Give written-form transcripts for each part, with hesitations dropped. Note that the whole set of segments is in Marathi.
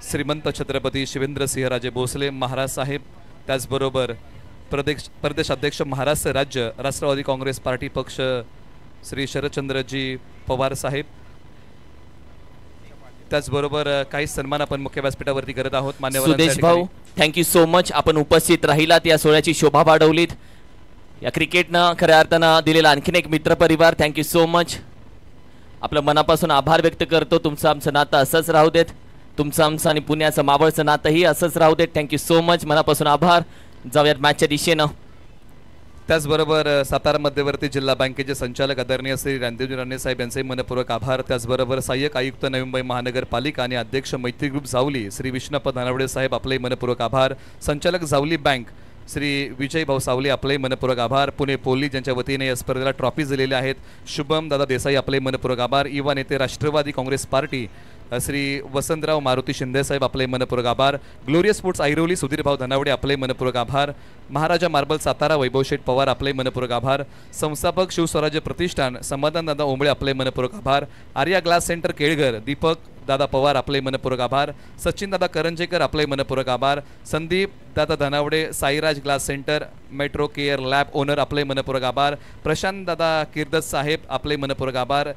श्रीमंत छत्रपती शिवेंद्रसिंहराजे भोसले महाराज साहेब, त्याचबरोबर प्रदेश अध्यक्ष महाराष्ट्र राज्य राष्ट्रवादी काँग्रेस पार्टी पक्ष श्री शरदचंद्रजी पवार साहेब, त्याचबरोबर काही सन्मान आपण मुख्य व्यासपीठावरती करत आहोत. मान्यवर सुदेश भाऊ, थँक्यू सो मच. आपण उपस्थित राहिलात, या सोहळ्याची शोभा वाढवलीत. या क्रिकेटनं खऱ्या अर्थानं दिलेला आणखीन एक मित्रपरिवार, थँक्यू सो मच. आपलं मनापासून आभार व्यक्त करतो. तुमचं आमचं नातं असंच राहू देत. तुमचं आमचं आणि पुण्याचं मावळचं नातंही असंच राहू देत. Thank you so much. मनापासून आभार. जाऊयात मॅचच्या दिशेनं. त्याचबरोबर सातारा मध्यवर्ती जिल्हा बँकेचे संचालक आदरणीय श्री रणदेवजी राणे साहेब यांचे मनपूर्वक आभार. त्याचबरोबर सहाय्यक आयुक्त नवी मुंबई महानगरपालिका आणि अध्यक्ष मैत्री ग्रुप जावली श्री विष्णुप्पा धानवडे साहेब आपले मनपूर्वक आभार. संचालक जावली बँक श्री विजय भाऊ सावले आपले मनपूर्वक आभार. पुणे पोलीस ज्यांच्या वतीने या स्पर्धेला ट्रॉफी दिलेल्या आहेत शुभम दादा देसाई आपले मनपूर्वक आभार. युवा नेते राष्ट्रवादी काँग्रेस पार्टी श्री वसंतराव मारुती शिंदे साहेब आपले मनपूर्वक आभार. ग्लोरियस स्पोर्ट्स ऐरोली सुधीर भाऊ धनावडे आपले मनपूर्वक आभार. महाराजा मार्बल सातारा वैभव शेठ पवार आपले मनपूर्वक आभार. संस्थापक शिवस्वराज्य प्रतिष्ठान समाधान दादा ओंबळे आपले मनपूर्वक आभार. आर्या ग्लास सेंटर केळघर दीपक दादा पवार आपले मनपूर्वक आभार. सचिन दादा करंजेकर आपले मनपूर्वक आभार. संदीप दादा Dhanawade Sairaj glass centre metro care lab owner आपले मनपूर्वक आभार. प्रशांत दादा किर्दत साहेब आपले मनपूर्वक आभार.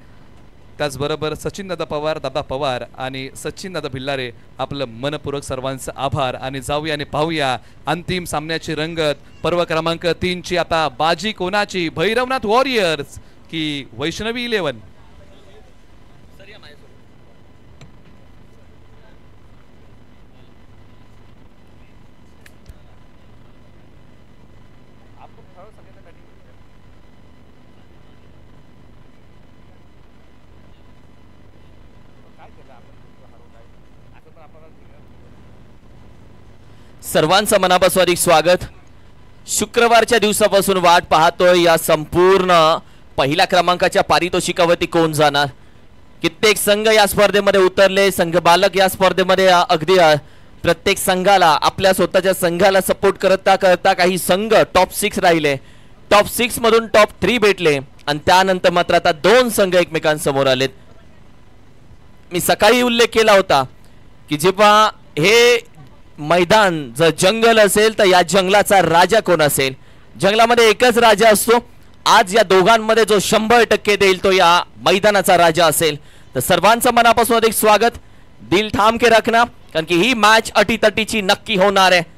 त्याचबरोबर सचिन दादा पवार आणि सचिन दादा भिल्लारे आपलं मनपूर्वक सर्वांचं आभार. आणि जाऊया आणि पाहूया अंतिम सामन्याची रंगत. पर्व क्रमांक 3 ची आता बाजी कोणाची, भैरवनाथ वॉरियर्स की वैष्णवी 11? सर्वांचं मनापासून अधिक स्वागत. शुक्रवारच्या दिवसापासून वाट पाहतोय या संपूर्ण पहिल्या क्रमांकाच्या पारितोषिकावरती कोण जाणार. कित्येक संघ या स्पर्धेमध्ये उतरले. संघ बालक या स्पर्धेमध्ये अगदी प्रत्येक संघाला आपल्या स्वतःच्या संघाला सपोर्ट करता काही संघ टॉप 6 राहिले. टॉप 6 मधून टॉप 3 भेटले आणि त्यानंतर मात्र आता 2 संघ एकमेकांसमोर आलेत. मी सकाळी उल्लेख केला होता की जेव्हा हे मैदान जर जंगल असेल तर या जंगलाचा राजा कोण असेल. जंगलामध्ये एकच राजा असतो. आज या दोघांमध्ये जो 100% देईल तो या मैदानाचा राजा असेल. तर सर्वांचं मनापासून अधिक स्वागत. दिल थांब के रखना, कारण की ही मॅच अटीतटीची नक्की होणार आहे.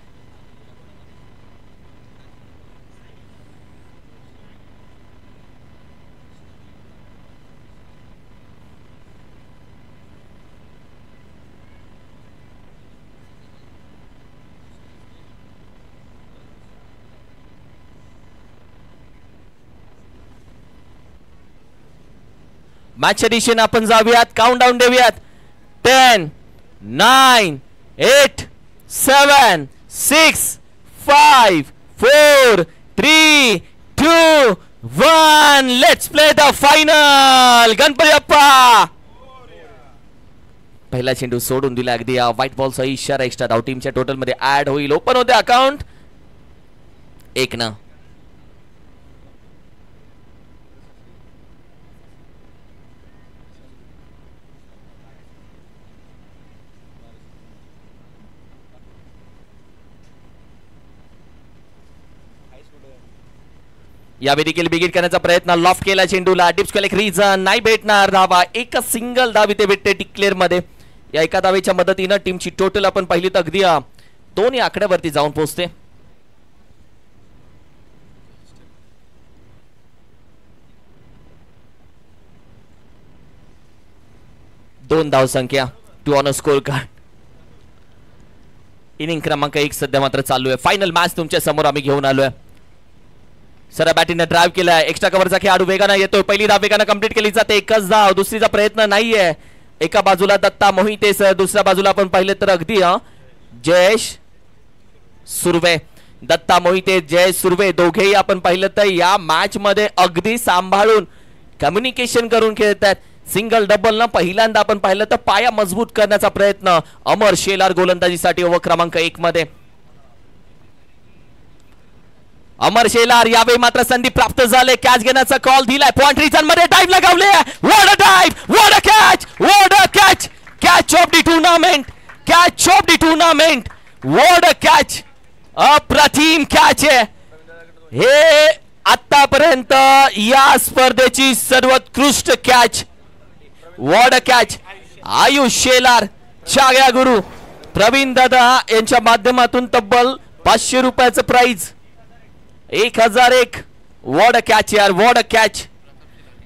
मॅचच्या दिशेने आपण जाऊयात. काउंटडाऊन देऊयात. 10 9 8 7 6 5 4 3 2 1 let's play the final. Ganpati Bappa. पहिला चेंडू सोडून दिला. अगदी या व्हाईट बॉलचा इशारा एक्स्ट्रा धाव टीमच्या टोटल मध्ये ऍड होईल. ओपन होते अकाउंट 1 यावेळी देखील बिगिट करण्याचा प्रयत्न. लॉफ्ट केला चेंडूला. डिप्स एक रिझन नाही भेटणार. धावा एकच सिंगल धाव इथे भेटते डिक्लेअर मध्ये. या एका धावेच्या मदतीनं टीमची टोटल आपण पाहिली तर अगदी 2 आकड्यावरती जाऊन पोहोचते. 2 धाव संख्या 2 ऑन स्कोर कार्ड. इनिंग क्रमांक 1 सध्या मात्र चालू आहे. फायनल मॅच तुमच्या समोर आम्ही घेऊन आलोय. सरा बॅटिंगने ड्राइव्ह केलाय. एक्स्ट्रा कव्हरचा खेळाडू वेगाने येतोय. पहिली धाव वेगाने कंप्लीट केली जाते. एकच धाव. दुसरीचा प्रयत्न नाहीये. एका बाजूला दत्ता मोहिते सर, दुसऱ्या बाजूला आपण पाहिले तर अगदी जयेश सुर्वे. दत्ता मोहिते जयेश सुर्वे दोघेही आपण पाहिलं तर या मॅच मध्ये अगदी सांभाळून कम्युनिकेशन करून खेळतात. सिंगल डबल न पहिल्यांदा आपण पाहिलं तर पाया मजबूत करण्याचा प्रयत्न अमर शेलार गोलंदाजीसाठी ओव्हर क्रमांक 1 मध्ये. अमर शेलार यावेळी मात्र संधी प्राप्त झाले. कॅच घेण्याचा कॉल दिलाय. पॉइंट रिजन मध्ये डाइव लगावले. What a dive, what a catch, what a catch. Catch of the tournament, catch of the tournament. What a catch, अप्रतिम कॅच आहे. हे आतापर्यंत या स्पर्धेची सर्वोत्कृष्ट catch. What a catch. Ayush Shelar, Chagya Guru, Pravin दादा यांच्या माध्यमातून तब्बल 500 रुपयाचं प्राइज. 1001. व्हॉट अ कॅच यार, व्हॉट अ कॅच.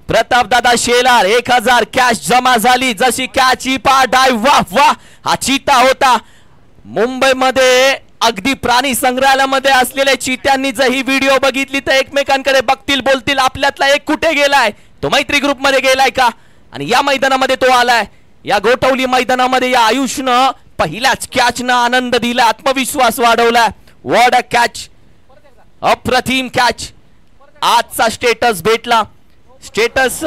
प्रताप दादा शेलार 1000 कॅश जमा झाली. जशी कॅच ही पा डाय, वाह वाह. हा चिता होता. मुंबईमध्ये अगदी प्राणी संग्रहालयामध्ये असलेल्या चित्यांनी जर ही व्हिडिओ बघितली तर एकमेकांकडे बघतील, बोलतील आपल्यातला एक कुठे गेलाय, तो मैत्री ग्रुप मध्ये गेलाय का. आणि या मैदानामध्ये तो आलाय. या गोठवली मैदानामध्ये या आयुषनं पहिल्याच कॅचनं आनंद दिला, आत्मविश्वास वाढवला. व्हॉट अ कॅच, अप्रतिम कॅच. आजचा स्टेटस भेटला. स्टेटस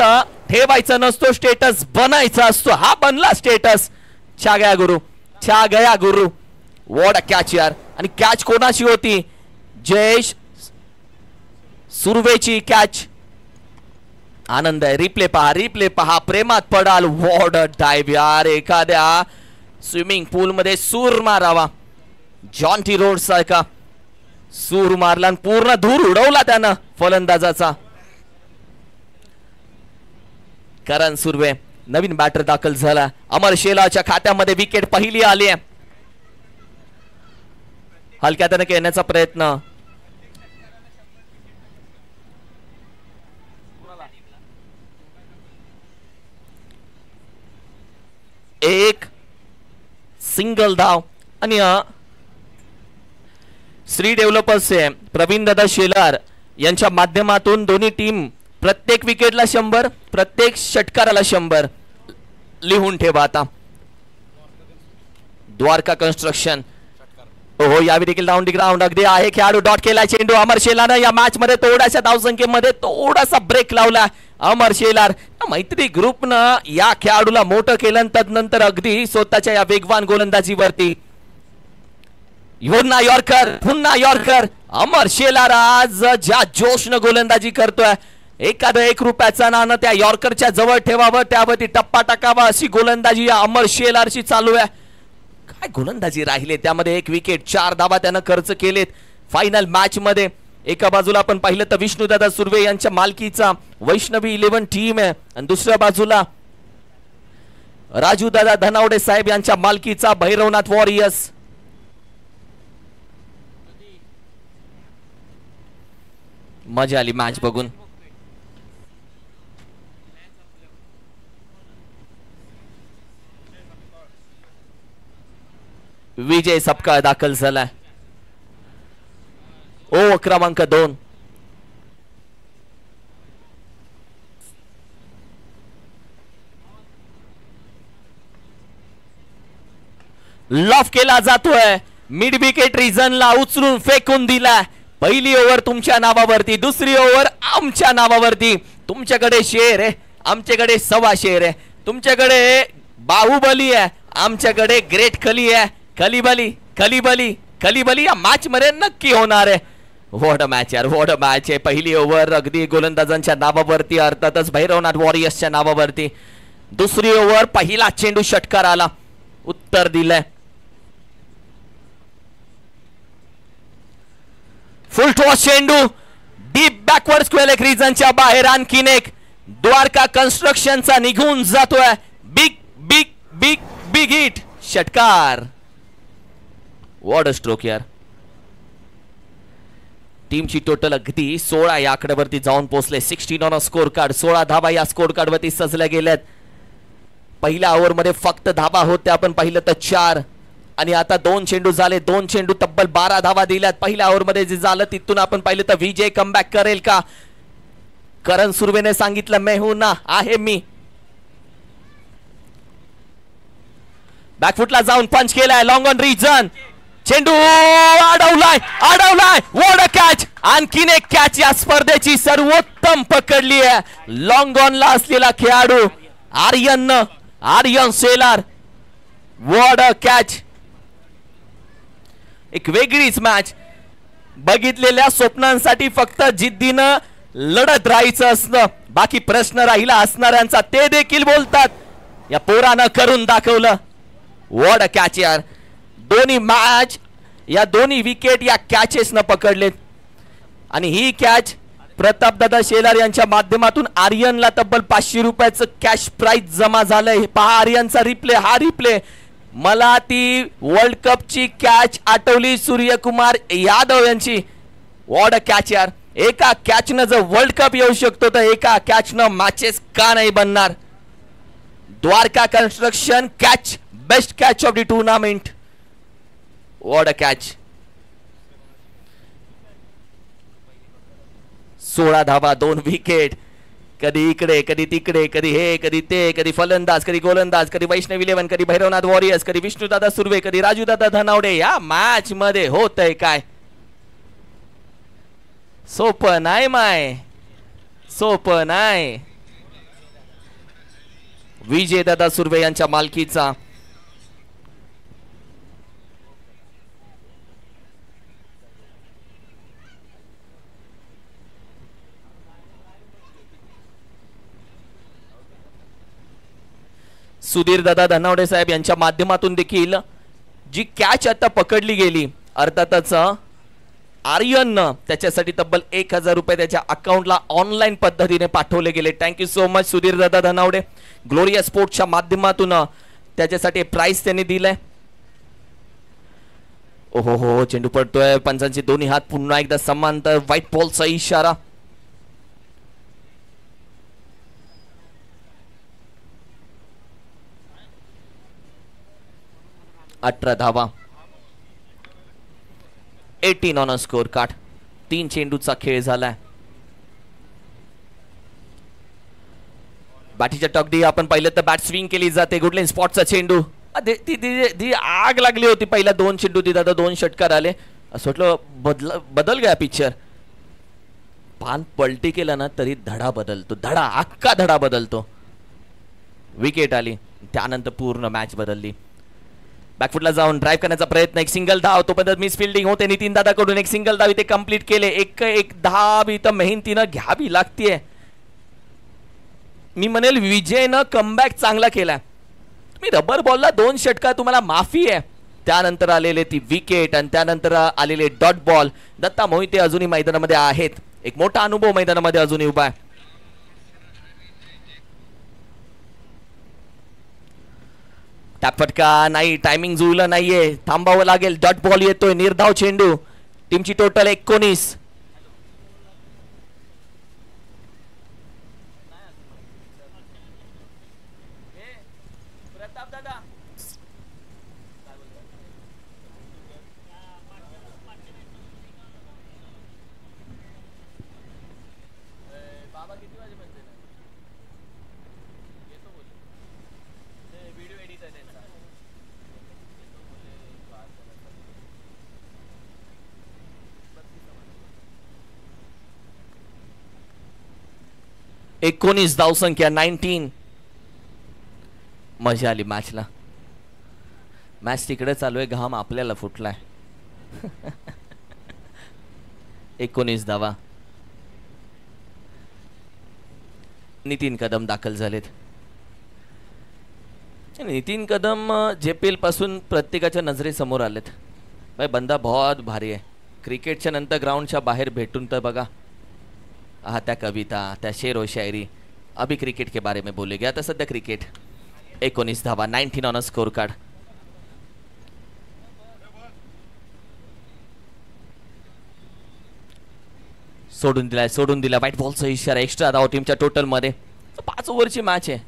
ठेवायचा नसतो, स्टेटस बनायचा असतो. हा बनला स्टेटस. छा गया गुरु, छा गया गुरु. व्हॉट अ कॅच यार. आणि कॅच कोणाची होती? जयेश सुर्वेची कॅच. आनंद आहे. रिप्ले पहा, रिप्ले पहा. प्रेमात पडाल. व्हॉट अ डाइव यार. एखाद्या स्विमिंग पूल मध्ये सूर मारावा. जॉन्टी रोड सारखा सूर मारला आणि पूर्ण धूर उडवला त्यानं फलंदाजाचा. करण सुर्वे नवीन बॅटर दाखल झाला. अमर शेलारच्या खात्यामध्ये विकेट पहिली आली आहे. हलक्या त्याने येण्याचा प्रयत्न. एक सिंगल धाव. आणि श्री डेव्हलपर्स प्रवीण दादा शेलार यांच्या माध्यमातून दोन्ही टीम प्रत्येक विकेटला 100, प्रत्येक षटकाराला 100 लिहून ठेवा. आता द्वारका कन्स्ट्रक्शन. हो, यावेळी देखील डाऊन दी ग्राउंड अगदी आहे. खेळाडू डॉट केला. चेंडू अमर शेलारनं या मॅच मध्ये थोड्याशा धावसंख्येमध्ये थोडासा ब्रेक लावला. अमर शेलार मैत्री ग्रुपनं या खेळाडूला मोठं केलं. तदनंतर अगदी स्वतःच्या या वेगवान गोलंदाजीवरती पुन्हा यॉर्कर, पुन्हा यॉर्कर. अमर शेलार आज ज्या जोशनं गोलंदाजी करतोय, एखादं 1 रुपयाचा नाणं त्या यॉर्करच्या जवळ ठेवावं, त्यावरती टप्पा टाकावा, अशी गोलंदाजी या अमर शेलारची चालू आहे. काय गोलंदाजी राहिले. त्यामध्ये 1 विकेट, 4 धावा त्यानं खर्च केलेत फायनल मॅच मध्ये. एका बाजूला आपण पाहिलं तर विष्णुदादा सुर्वे यांच्या मालकीचा वैष्णवी 11 टीम आहे आणि दुसऱ्या बाजूला राजूदादा धनावडे साहेब यांच्या मालकीचा भैरवनाथ वॉरियर्स. मजा आली मॅच बघून. विजय सपकाळ दाखल झालाय. ओ क्रमांक 2. लॉफ केला जातोय. मिड विकेट रिझनला उचलून फेकून दिला. पहिली ओव्हर तुमच्या नावावरती, दुसरी ओव्हर आमच्या नावावरती. तुमच्याकडे शेर आहे, आमच्याकडे 1.25 शेर आहे. तुमच्याकडे बाहुबली आहे, आमच्याकडे ग्रेट खली आहे. खलीबली खलीबली खलीबली या मॅच मध्ये नक्की होणार आहे. व्हॉट अ मॅच यार, व्हॉट अ मॅच आहे. पहिली ओव्हर अगदी गोलंदाजांच्या नावावरती, अर्थातच भैरवनाथ वॉरियर्सच्या नावावरती. दुसरी ओव्हर पहिला चेंडू षटकाराला उत्तर दिलंय. फुल टॉस चेंडू डीप बॅकवर्ड स्क्वेअर लेग रिजनच्या बाहेर. आणखीन एक द्वारका कन्स्ट्रक्शनचा निघून जातोय. Big big big big hit. षटकार. व्हॉट अ स्ट्रोक यार. टीमची टोटल अगदी 16 या आकड्यावरती जाऊन पोहोचले. 16 ऑन अ स्कोर कार्ड. 16 धावा या स्कोर कार्ड वरती सजल्या गेल्यात. पहिल्या ओव्हर मध्ये फक्त धावा होत्या आपण पाहिलं तर 4 आणि आता 2 चेंडू झाले. 2 चेंडू तब्बल 12 धावा दिल्यात. पहिल्या ओव्हर मध्ये जे झालं तिथून आपण पाहिलं तर विजय कमबॅक करेल का? करण सुर्वेने सांगितलं मैं हूं ना, आहे मी. बॅकफुटला जाऊन पंच केलाय. Long on region. चेंडू अडवलाय, अडवलाय. What a catch. आणखीन एक कॅच या स्पर्धेची सर्वोत्तम पकडली आहे. लॉंग ऑन ला असलेला खेळाडू Aryan Shelar. What a catch. एक वेगळीच मॅच. बघितलेल्या स्वप्नांसाठी फक्त जिद्दीनं लढत राहायचं असतं. बाकी प्रश्न राहिला असणाऱ्यांचा ते देखील बोलतात. या पोरानं करून दाखवलं. व्हॉट अ कॅच यार. दोन्ही मॅच या दोन्ही विकेट या कॅचेस न पकडलेत आणि ही कॅच प्रतापदादा शेलार यांच्या माध्यमातून आर्यनला तब्बल 500 रुपयाचं कॅश प्राइज जमा झालंय. पहा आर्यनचा रिप्ले, हा रिप्ले. मला ती वर्ल्ड कपची कॅच आठवली सूर्यकुमार यादव यांची. व्हॉट अ कॅच यार. एका कॅचनं जर वर्ल्ड कप येऊ शकतो तर एका कॅचनं मॅचेस का नाही बनणार. Dwarka construction catch, best catch of the tournament. What a catch. 16 धावा, 2 विकेट. कधी इकडे कधी तिकडे, कधी हे कधी ते, कधी फलंदाज कधी गोलंदाज, कधी वैष्णव इलेव्हन, कधी भैरवनाथ वॉरियर्स, कधी विष्णुदादा सुर्वे, कधी राजूदादा धनावडे. या मॅच मध्ये होतंय काय. सोपं नाही माय, सोपं नाही. विजयदादा सुर्वे यांच्या मालकीचा सुधीर दादा धनावडे साहेब यांच्या माध्यमातून देखील जी कॅच आता पकडली गेली, अर्थातच आर्यननं त्याच्यासाठी तब्बल 1000 रुपये त्याच्या अकाउंटला ऑनलाईन पद्धतीने पाठवले गेले. थँक्यू सो मच सुधीर दादा धनावडे. ग्लोरिया स्पोर्ट्सच्या माध्यमातून त्याच्यासाठी प्राइस त्यांनी दिलंय. ओहो हो, चेंडू पडतोय. पंचांचे दोन्ही हात पुन्हा एकदा समांतर. व्हाईट बॉलचा इशारा. अठरा धावा, 18 ऑन अ स्कोर कार्ड. 3 चेंडूचा खेळ झालाय. बॅटीच्या टकडी आपण पाहिलं तर बॅट स्विंग केली जाते. गुडलेन स्पॉटचा चेंडू. ती आग लागली होती. पहिला 2 चेंडू तिथं, आता 2 षटकार आले. असं वाटलं बदल गया पिक्चर. पान पलटी केला ना तरी धडा बदलतो, धडा अख्खा धडा बदलतो. विकेट आली, त्यानंतर पूर्ण मॅच बदलली. बॅकफुटला जाऊन ड्राइव्ह करण्याचा प्रयत्न, एक सिंगल धाव. तोपर्यंत मिस फिल्डिंग होते नितीन दादाकडून. एक सिंगल धाव इथे कंप्लीट केले. एक धाव इथं मेहनतीनं घ्यावी लागतीये. मी म्हणेल विजयनं कमबॅक चांगला केला. मी रबर बॉलला 2 षटकार, तुम्हाला माफी आहे. त्यानंतर आलेले ती विकेट आणि त्यानंतर आलेले डॉट बॉल. दत्ता मोहिते अजूनही मैदानामध्ये आहेत. एक मोठा अनुभव मैदानामध्ये अजूनही उभा आहे. फटका नाही, टायमिंग जुळलं नाहीये, थांबावं लागेल. डॉट बॉल येतोय, निर्धाव चेंडू. टीमची टोटल 19. एकोणीस धावसंख्या, 19. मजा आली मॅचला. मॅच तिकडे चालू आहे, घाम आपल्याला फुटलाय. 19 धावा. नितीन कदम दाखल झालेत. नितीन कदम जेपीएल पासून प्रत्येकाच्या नजरेसमोर आलेत. भाई बंदा बहुत भारी आहे. क्रिकेटच्या नंतर ग्राउंडच्या बाहेर भेटून तर बघा, त्या कविता, त्या शेर व शायरी. अभी क्रिकेट के बारे में बोलेंगे. आता सध्या क्रिकेट. 19 धावा, 19 ऑन अ स्कोर कार्ड. सोडून दिला. व्हाईट बॉलचा इशारा. एक्स्ट्रा धाव टीमच्या टोटल मध्ये. 5 ओव्हरची मॅच आहे.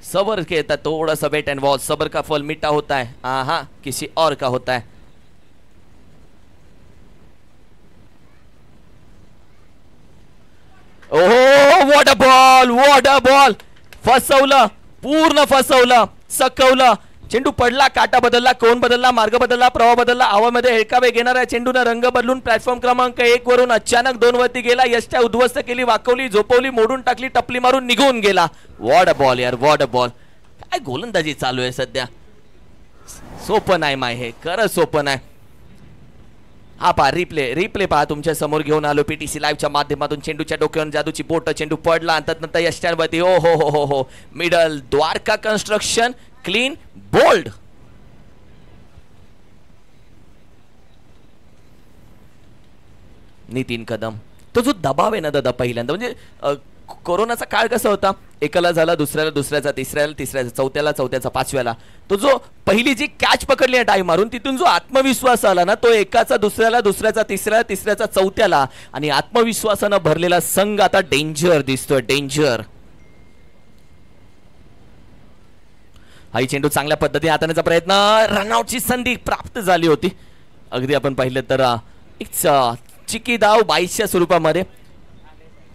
सबर खेलता, थोड़ा सा वेट एंड वॉच. सबर का फल मीठा होता है, हाँ किसी और का होता है. ओहो, व्हॉट अ बॉल. फसवलं, पूर्ण फसवलं, सकवलं. चेंडू पडला, काटा बदलला, कोण बदलला, मार्ग बदलला, प्रवाह बदलला. हवामध्ये हेळकावे घेणाऱ्या चेंडूने रंग बदलून प्लॅटफॉर्म क्रमांक 1 वरून अचानक 2 वरती गेला. यष्ट्या उद्ध्वस्त केली, वाकवली, झोपवली, मोडून टाकली, टपली मारून निघून गेला. व्हॉट अ बॉल यार, व्हॉट अ बॉल. काय गोलंदाजी चालू आहे सध्या. सोपं नाही माय, हे खरं सोपं नाही. हा पहा, रिप्ले पहा, तुमच्या समोर घेऊन आलो पीटीसी लाईव्हच्या माध्यमातून. चेंडूच्या डोक्यावर जादूची बोट. चेंडू पडला, नंतर यष्ट्यांवरती. ओ हो हो हो हो. Middle. Dwarka construction clean bowled. Nitin Kadam. तो जो दबाव आहे ना दादा पहिल्यांदा म्हणजे कोरोनाचा काळ कसा होता, एकाला झाला दुसऱ्याला, दुसऱ्याचा तिसऱ्याला, तिसऱ्याचा चौथ्याला, चौथ्याचा पाचव्याला. तो जो पहिली जी कॅच पकडली टाइम मारून तिथून जो आत्मविश्वास आला ना तो एकाचा दुसऱ्याला, दुसऱ्याचा तिसऱ्याला, तिसऱ्याचा चौथ्याला आणि आत्मविश्वासानं भरलेला संघ आता डेंजर दिसतोय. डेंजर. हाई चेंडू चांगल्या पद्धतीने हाताळण्याचा प्रयत्न, रनआउटची संधी प्राप्त झाली होती. अगदी आपण पाहिलं तर एक चिकी धाव 22च्या स्वरूपामध्ये,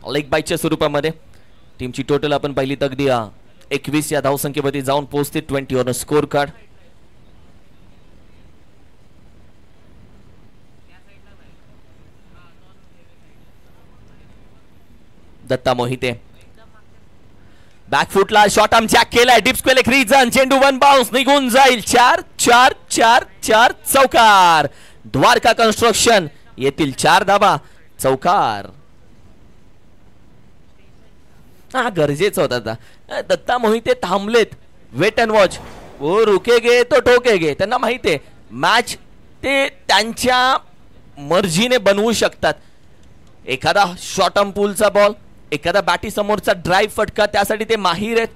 लेग बाईटच्या स्वरूपामध्ये. टीमची टोटल आपण पाहिली तर अगदी 21 या धावसंख्येमध्ये जाऊन पोहोचते 20 on score card. Datta Mohite बॅकफुटला शॉट आर्म जॅक केलाय, डिप स्क्वेअर एक रिजन, चेंडू वन बाउन्स निघून जाईल. 4 चौकार. द्वारका कन्स्ट्रक्शन येतील 4 धाबा. चौकार हा गरजेचं होता. आता दत्ता मोहिते थांबलेत. Wait and watch. वो रुकेगे तो ठोकेगे. त्यांना माहिती आहे मॅच ते त्यांच्या मर्जीने बनवू शकतात. एखादा शॉर्ट आर्म पुलचा बॉल, एखादा बॅटी समोरचा ड्राईव्ह फटका, त्यासाठी ते माहीर आहेत.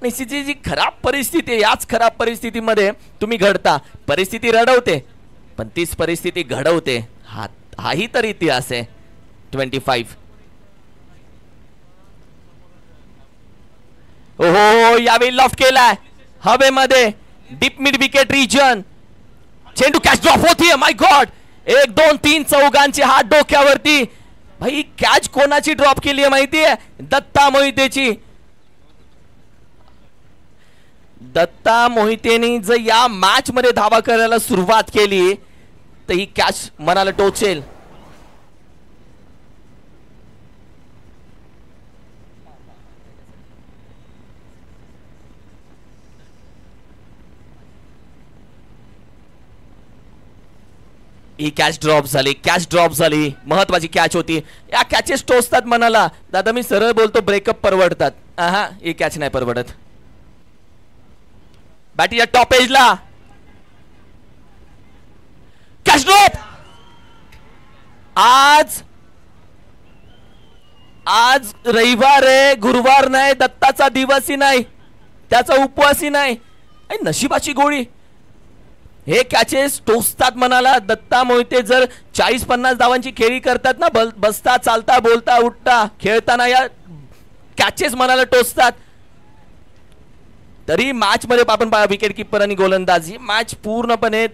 निश्चितची जी खराब परिस्थिती आहे, याच खराब परिस्थितीमध्ये तुम्ही घडता. परिस्थिती रडवते पण तीच परिस्थिती घडवते. हाही तर इतिहास आहे. 25. ओहो यावेळी लॉफ्ट केलाय हवेमध्ये, डीप मिड विकेट रिजन. चेंडू कॅच ड्रॉप होतीये. माय गॉड. 1 2 3 चौघांचे हात डोक्यावरती. भाई कॅच कोणाची ड्रॉप केली आहे माहितीये? दत्ता मोहितेची. दत्ता मोहितेने जर या मॅच मध्ये धावा करायला सुरुवात केली तर ही कॅच मनाला टोचेल. ही कॅच ड्रॉप झाली. महत्वाची कॅच होती. या कॅचेस टोचतात मनाला. दादा मी सरळ बोलतो, ब्रेकअप परवडतात. ही कॅच नाही परवडत. बॅटीच्या टॉप एजला कॅच ड्रॉप. आज रविवार आहे, गुरुवार नाही, दत्ताचा दिवसही नाही, त्याचा उपवासही नाही. नशिबाची गोळी. हे कॅचेस टोचतात मनाला. दत्ता मोहिते जर 40-50 धावांची खेळी करतात ना, बसता चालता बोलता उठता खेळताना या कॅचेस मनाला टोचतात. तरी मॅच मध्ये आपण विकेट किपर आणि गोलंदाज ही मॅच पूर्णपणे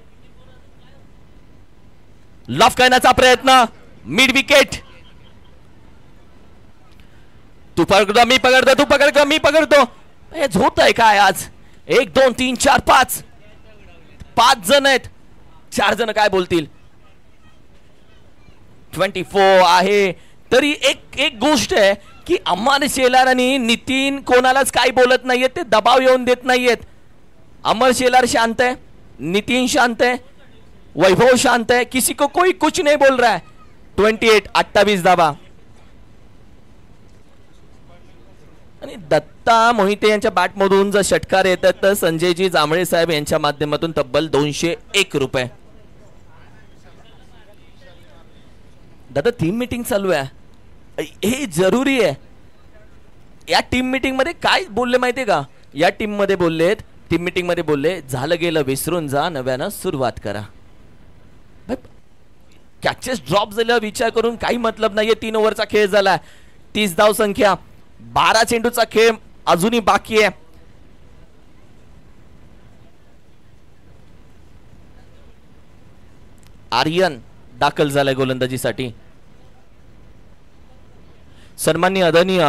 लॉफ करण्याचा प्रयत्न. Mid wicket. तू पकडतो मी पकडतो, तू पकडतो मी पकडतो. हे होत आहे काय आज? 1 2 3 4 5 5 जण आहेत. 4 जण काय बोलतील? 24 आहे. तरी एक गोष्ट आहे की अमर शेलार आणि नितीन कोणालाच काय बोलत नाहीयेत. ते दबाव येऊन देत नाहीयेत. अमर शेलार शांत है, नितीन शांत है, वैभव शांत है, किसी को कोई कुछ नहीं बोल रहा है. 28 धावा. आणि दत्ता मोहिते यांच्या बॅटमधून जर षटकार येतात तर संजयजी जांभळे साहेब यांच्या माध्यमातून तब्बल 201 रुपये. दादा टीम मीटिंग चालू आहे, हे जरुरी आहे. या टीम मीटिंग मध्ये काय बोलले माहितीये का? या टीम मीटिंग मध्ये बोलले झालं गेलं विसरून जा, नव्यानं सुरुवात करा. कॅचेस ड्रॉप झाला विचार करून काही मतलब नाहीये. 3 ओव्हरचा खेळ झाला. 30 धाव संख्या. 12 चेंडूचा खेळ अजूनही बाकी आहे. आर्यन दाखल झालाय गोलंदाजीसाठी. सन्माननीय आदरणीय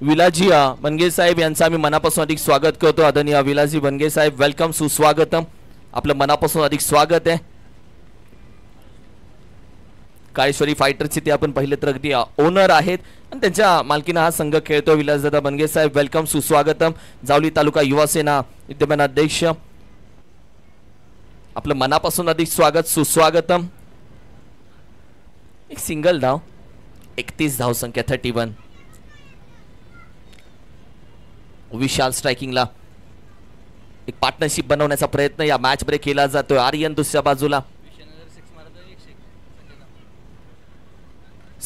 विलाजी बनगे साहेब यांचं आम्ही मनापासून अधिक स्वागत करतो. आदरणीय विलाजी बनगे साहेब, वेलकम, सुस्वागतम. आपलं मनापासून अधिक स्वागत आहे. काळेश्वरी फायटरचे ते आपण पाहिले तर अगदी ओनर आहेत आणि त्यांच्या मालकीनं हा संघ खेळतो. विलासदादा बनगे साहेब, वेलकम, सुस्वागतम. जावली तालुका युवा सेना विद्यमान अध्यक्ष, आपलं मनापासून अधिक स्वागत, सुस्वागतम. एक सिंगल धाव. 31 धाव संख्या. 31. विशाल स्ट्रायकिंगला. एक पार्टनरशिप बनवण्याचा प्रयत्न या मॅच मध्ये केला जातोय. आर्यन दुसऱ्या बाजूला.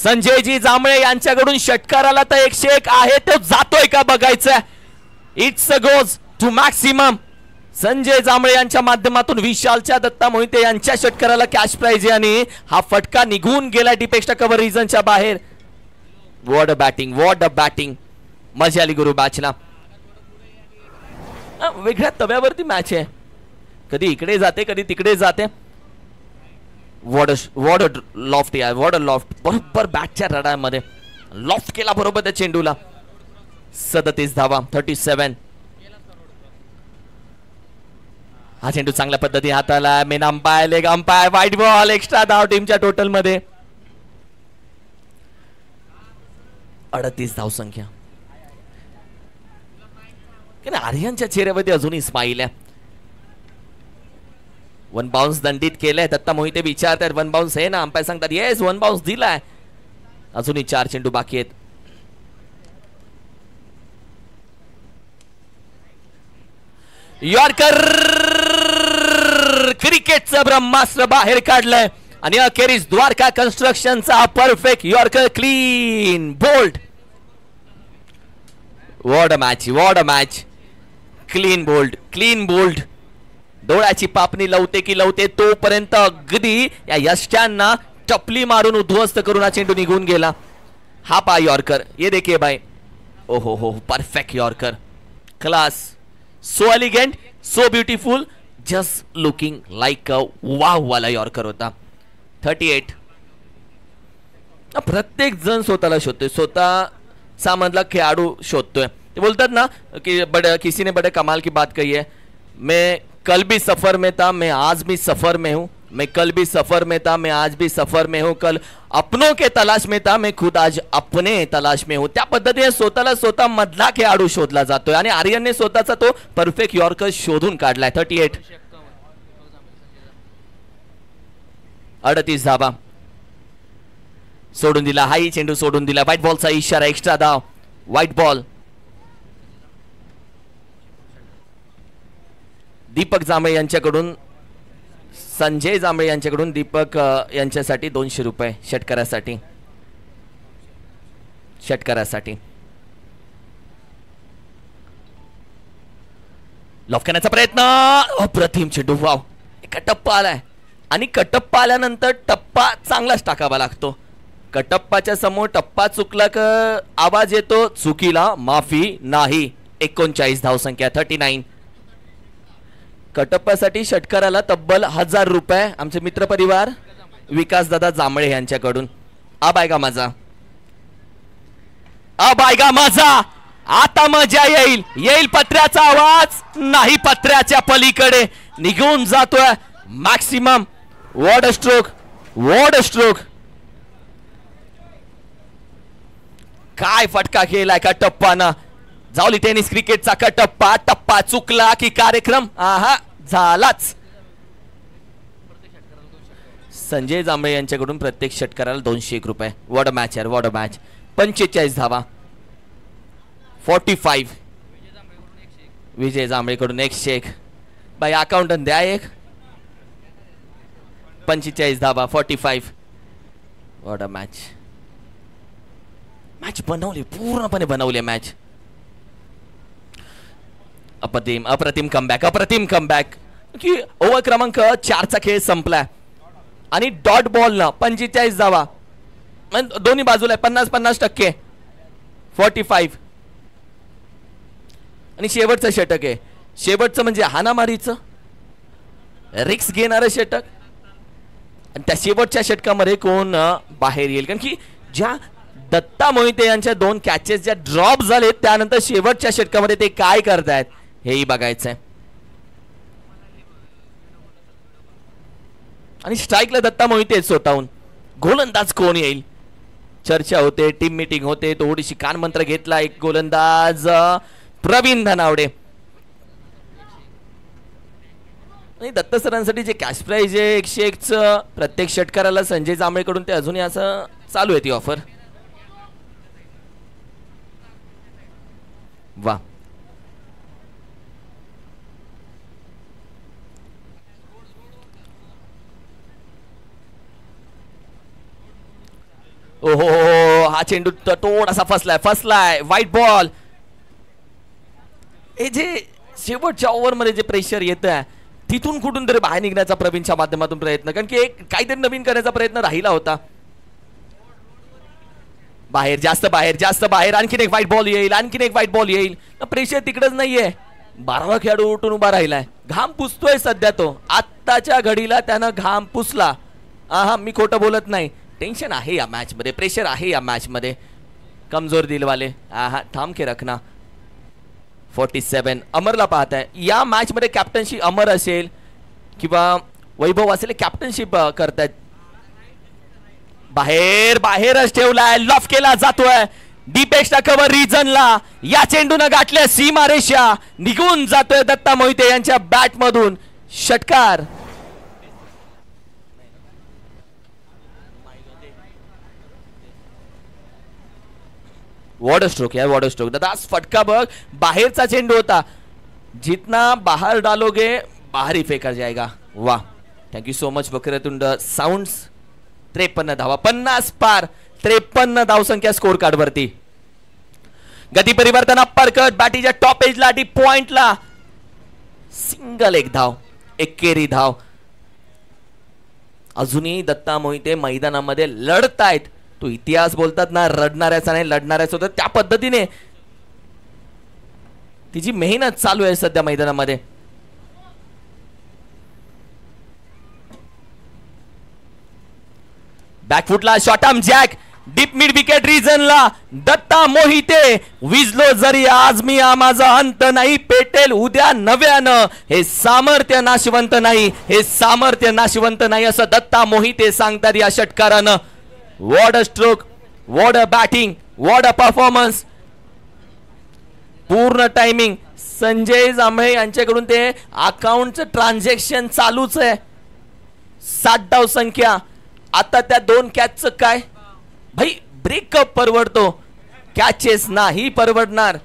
संजयजी जांभळे यांच्याकडून षटकाराला तर 101 आहे, तो जातोय का बघायचं. It's goes to maximum. Sanjay Jambhale यांच्या माध्यमातून विशालच्या दत्ता मोहिते यांच्या षटकाराला कॅश प्राइज आहे आणि हा फटका निघून गेला डिपेक्स्टा कव्हर रिजनच्या बाहेर. What a batting, what a batting. मजा आली गुरु मॅचला. वेगळ्या तव्यावरती मॅच आहे, कधी इकडे जाते कधी तिकडे जाते. वॉट अ लॉफ्ट यार, वॉट अ लॉफ्ट. बरोबर बॅटच्या रडामध्ये लॉफ्ट केला बरोबर त्या चेंडूला. 37 धावा, 37. हा चेंडू चांगल्या पद्धतीने हाताला. Main umpire, leg umpire, white ball. Extra धाव टीमच्या टोटल मध्ये. 38 धाव संख्या. आर्यनच्या चेहऱ्यावरती अजूनही स्माईल आहे. 1 बाउन्स दंडित केलंय. दत्ता मोहिते विचारतात 1 बाउन्स आहे ना, अंपायर सांगतात येस 1 बाउन्स दिलाय. अजूनही 4 चेंडू बाकी आहेत. यॉर्कर क्रिकेटचं ब्रह्मास्त्र बाहेर काढलंय आणि अखेरीस द्वारका कन्स्ट्रक्शनचा perfect yorker. Clean bold. What a match, what a match. Clean bold, clean bold. डोळ्याची पापणी लवते की लवते तोपर्यंत अगदी या यष्ट्यांना टपली मारून उद्ध्वस्त करून हा चेंडू निघून गेला. हा पा यॉर्कर, ये देखिए भाई. ओहो हो, perfect yorker. Class. So elegant, so beautiful, just looking like a wow वाला यॉर्कर होता. 38. प्रत्येक जण स्वतःला शोधतोय, स्वतःचा मधला खेळाडू शोधतोय. ते बोलतात ना कि किसी ने बड़े कमाल की बात कही है. मैं कल भी सफर में था, मैं आज भी सफर में हूं. मैं कल भी सफर में था, मैं आज भी सफर में हूं. कल अपनों के तलाश में था, मैं खुद आज अपने तलाश में हूं. त्या पद्धतीने स्वतःला स्वतः मधला खेळाडू शोधला जातोय आणि आर्यनने स्वतःचा तो परफेक्ट यॉर्कर शोधून काढलाय. 38. 38 धावा. सोडून दिला, हाही चेंडू सोडून दिला. व्हाईट बॉलचा इशारा. एक्स्ट्रा धाव. White ball. दीपक जांभळे यांच्याकडून संजय जांभळे यांच्याकडून दीपक यांच्यासाठी 200 रुपये षटकारासाठी. षटकारासाठी लॉफ करण्याचा प्रयत्न. अप्रतिम चेंडू. वाव. एका टप्पा आलाय आणि कटप्पा आल्यानंतर टप्पा चांगलाच टाकावा लागतो. कटप्पाच्या समोर टप्पा चुकला का आवाज येतो चुकीला माफी नाही. 39 धावसंख्या. 39. कटप्पासाठी षटकाराला तब्बल 1000 रुपये आमचे मित्रपरिवार विकास दादा जांभळे यांच्याकडून. अब आएगा मजा, अब आएगा मजा. आता मजा येईल. येईल पत्र्याचा आवाज, नाही पत्र्याच्या पलीकडे निघून जातोय maximum. What a stroke, what a stroke. काय फटका केलाय का टप्पाना. जावली टेनिस क्रिकेटचा कटप्पा. टप्पा चुकला की कार्यक्रम आहा झालाच. संजय जांभळे यांच्याकडून प्रत्येक षटकाराला 201 रुपये. वॉट अ मॅच यार, वॉट अ मॅच. 45 धावा. 45. विजय जांभळेकडून 101. बाई अकाउंटंट द्या एक. 45 धावा. 45. What a match. मॅच बनवली, पूर्णपणे बनवली मॅच. अप्रतिम, अप्रतिम कमबॅक, अप्रतिम कमबॅक. की ओव्हर क्रमांक 4चा खेळ संपलाय आणि डॉट बॉल ना 45 धावा दोन्ही बाजूला 50-50%. 45. आणि शेवटचं षटक आहे. शेवटचं म्हणजे हानामारीचं रिक्स घेणारं षटक. आणि त्या शेवटच्या षटकामध्ये कोण बाहेर येईल. कारण की ज्या दत्ता मोहिते यांच्या 2 कॅचेस ज्या ड्रॉप झाले त्यानंतर शेवटच्या षटकामध्ये ते काय करतायत हेही बघायचंय. आणि स्ट्राईकला दत्ता मोहिते स्वतःहून. गोलंदाज कोण येईल चर्चा होते, टीम मीटिंग होते. थोडीशी कानमंत्र घेतला एक गोलंदाज प्रवीण धनावडे. आणि दत्त सरांसाठी जे कॅश प्राइज आहे 101चं प्रत्येक षटकाराला संजय जांभळेकडून ते अजूनही असं चालू आहे ती ऑफर. वा. ओहो हा चेंडू थोडासा फसलाय व्हाईट बॉल. हे जे शेवटच्या ओव्हर मध्ये जे प्रेशर येत आहे तिथून कुठून तरी बाहेर निघण्याचा प्रवीणच्या माध्यमातून प्रयत्न, कारण की एक काहीतरी नवीन करण्याचा प्रयत्न राहिला होता. जास्त बाहेर आणखीन एक व्हाईट बॉल येईल. प्रेशर तिकडच नाहीये. 12वा खेळाडू उठून उभा राहिलाय. घाम पुसतोय सध्या तो. आत्ताच्या घडीला त्यानं घाम पुसला. मी खोटं बोलत नाही. टेन्शन आहे या मॅच मध्ये, प्रेशर आहे या मॅच मध्ये. कमजोर दिलवाले. थांब के रखना. 47 अमरला पाहत आहे. या मॅच मध्ये कॅप्टनशिप अमर असेल किंवा वैभव असेल, कॅप्टनशिप करतायत. बाहेरच ठेवलाय. लॉफ केला जातोय. डीप एक्स्ट्रा कव्हर रिजनला. या चेंडून गाठल्या सीमा रेषा. निघून जातोय दत्ता मोहिते यांच्या बॅट मधून षटकार. वॉटर स्ट्रोक दादा. फटका बघ. बाहेरचा चेंडू होता. जितना बाहर डालोगे बाहर ही फेका जाएगा. वाह, thank you so much Vakratund sounds. 53 धावा, 50 पार. 53 धावसंख्या स्कोर कार्ड वरती. गती परिवर्तन अप्पर कट बॅटीच्या टॉप एजला डीप पॉइंटला. सिंगल एक धाव, एकेरी धाव. अजूनही दत्ता मोहिते मैदानामध्ये लढतायत. तो इतिहास बोलतात ना, रडणाऱ्याचा नाही लढणाऱ्याचा होता. त्या पद्धतीने तिची मेहनत चालू आहे सध्या मैदानामध्ये. बॅकफुटला शॉट आर्म जॅक. डीप मिड विकेट रिजनला. दत्ता मोहिते. विजलो जरी आज मी माझा अंत नाही, पेटेल उद्या नव्यानं. हे सामर्थ्य नाशवंत नाही असं दत्ता मोहिते सांगतात या षटकारानं. What a stroke, what a batting, what a performance. पूर्ण टायमिंग. संजय जांभळे यांच्याकडून ते अकाउंटचं ट्रान्झॅक्शन चालूच आहे. 7 धाव संख्या. आता त्या 2 कॅचचं काय भाई. ब्रेकअप परवडतो, कॅचेस नाही परवडणार.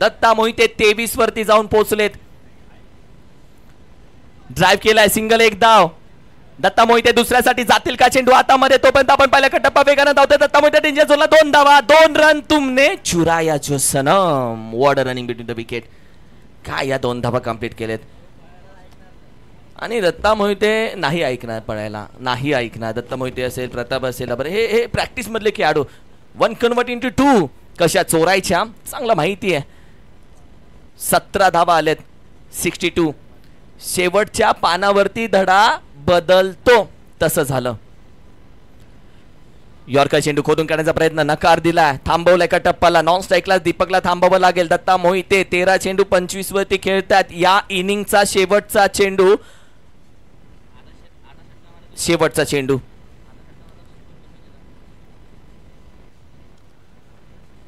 दत्ता मोहिते 23 वरती जाऊन पोहोचलेत. ड्राइव्ह केलाय. सिंगल एक धाव. दत्ता मोहिते दुसऱ्यासाठी जातील का चेंडू हातामध्ये. तोपर्यंत आपण पहिला टप्पा वेगानं धावतोय. दत्ता मोहिते डेंजर झोनला 2 धावा. 2 रन तुमने चुराया जो Sanam. What running between the wicket. काय या 2 धावा कंप्लीट केलेत. आणि दत्ता मोहिते नाही ऐकणार पळायला, नाही ऐकणार. दत्ता मोहिते असेल, प्रताप असेल, बरं हे प्रॅक्टिस मधले खेळाडू. 1 कन्वर्ट इंटू 2 कशा चोरायच्या चांगला माहिती आहे. 17 धावा आलेत. 62. शेवटच्या पानावरती धडा बदलतो तसं झालं. यॉर्कर चेंडू खोदून काढण्याचा प्रयत्न नकार दिला. थांबवलाय का टप्पाला. नॉन स्ट्राईकला दीपकला थांबावं लागेल. दत्ता मोहिते 13 चेंडू 25 वरती खेळतात. या इनिंगचा शेवटचा चेंडू.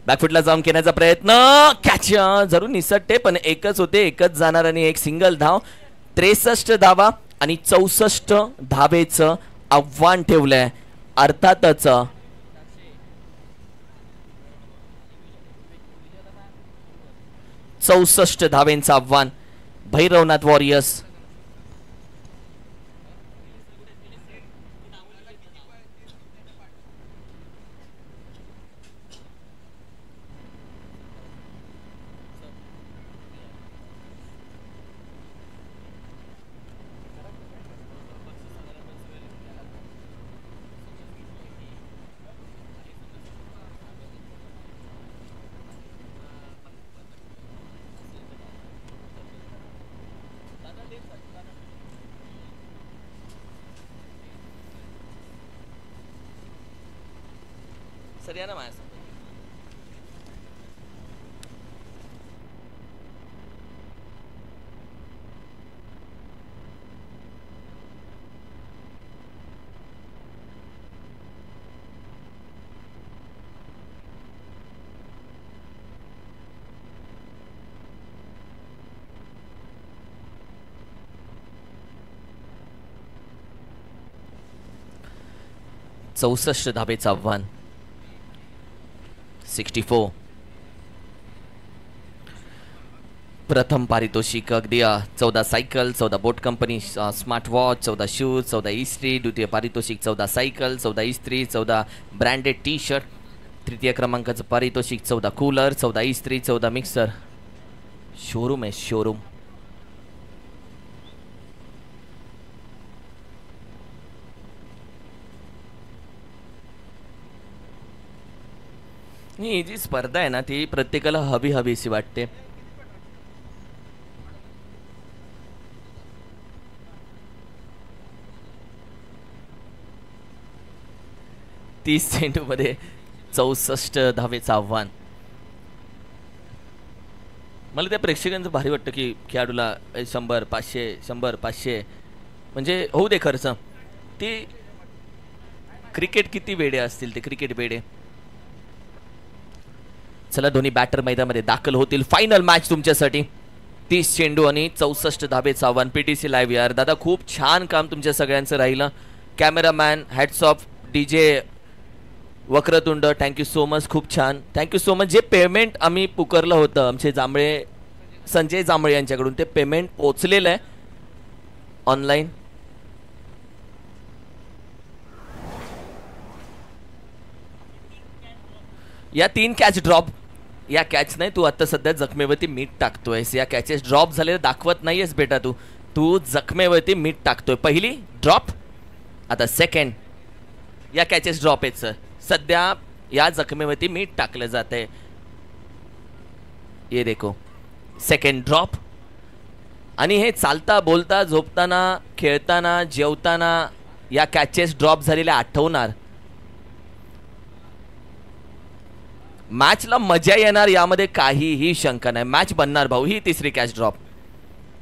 बॅकफुटला जाऊन केल्याचा प्रयत्न. कॅच जरूर निसटते पण एकच होते, एकच जाणार आणि एक सिंगल धाव. 63 धावा आणि 64 धावेचं आव्हान ठेवलंय. अर्थातच 64 धावेंचं आव्हान भैरवनाथ वॉरियर्स. सरियाना माया 64 धावेचं आव्हान. 64. प्रथम पारितोषिक अगदी 14 सायकल, 14 बोट कंपनी स्मार्ट वॉच, 14 शूज, 14 इस्त्री. द्वितीय पारितोषिक 14 सायकल, 14 इस्त्री, 14 ब्रँडेड टी शर्ट. तृतीय क्रमांकाचं पारितोषिक 14 कूलर, 14 इस्त्री, 14 मिक्सर. शोरूम आहे शोरूम. ही जी स्पर्धा आहे ना ती प्रत्येकाला हवी हवीशी वाटते. तीस चेंडूमध्ये 64 धावेचं आव्हान. मला त्या प्रेक्षकांचं भारी वाटतं की खेळाडूला 100 500 100 500 म्हणजे होऊ दे खर्च. ते क्रिकेट किती वेडे असतील ते क्रिकेट वेडे. चला दोन्ही बॅटर मैदानामध्ये दाखल होतील. फायनल मॅच तुमच्यासाठी. 30 चेंडू आणि 64 धावेचं आव्हान. पीटीसी लाईव्ह यार दादा खूप छान काम तुमच्या सगळ्यांचं राहिलं. Cameraman hats off. DJ Vakratund thank you so much. खूप छान थँक्यू सो मच. जे पेमेंट आम्ही पुकारलं होतं आमचे जांभळे संजय जांभळे यांच्याकडून ते पेमेंट पोचलेलं आहे ऑनलाईन. या 3 कॅच ड्रॉप. या कॅच नाही तू आता सध्या जखमेवरती मीठ टाकतोयस. या कॅचेस ड्रॉप झालेले दाखवत नाहीयेस बेटा. तू जखमेवरती मीठ टाकतोय. पहिली ड्रॉप आता सेकंड. या कॅचेस ड्रॉप आहेत सर. सध्या या जखमेवरती मीठ टाकलं जात आहे. ये देखो सेकंड ड्रॉप. आणि हे चालता बोलता झोपताना खेळताना जेवताना या कॅचेस ड्रॉप झालेल्या आठवणार. मॅचला मजा येणार यामध्ये काहीही शंका नाही. मॅच बनणार भाऊ. ही तिसरी कॅच ड्रॉप.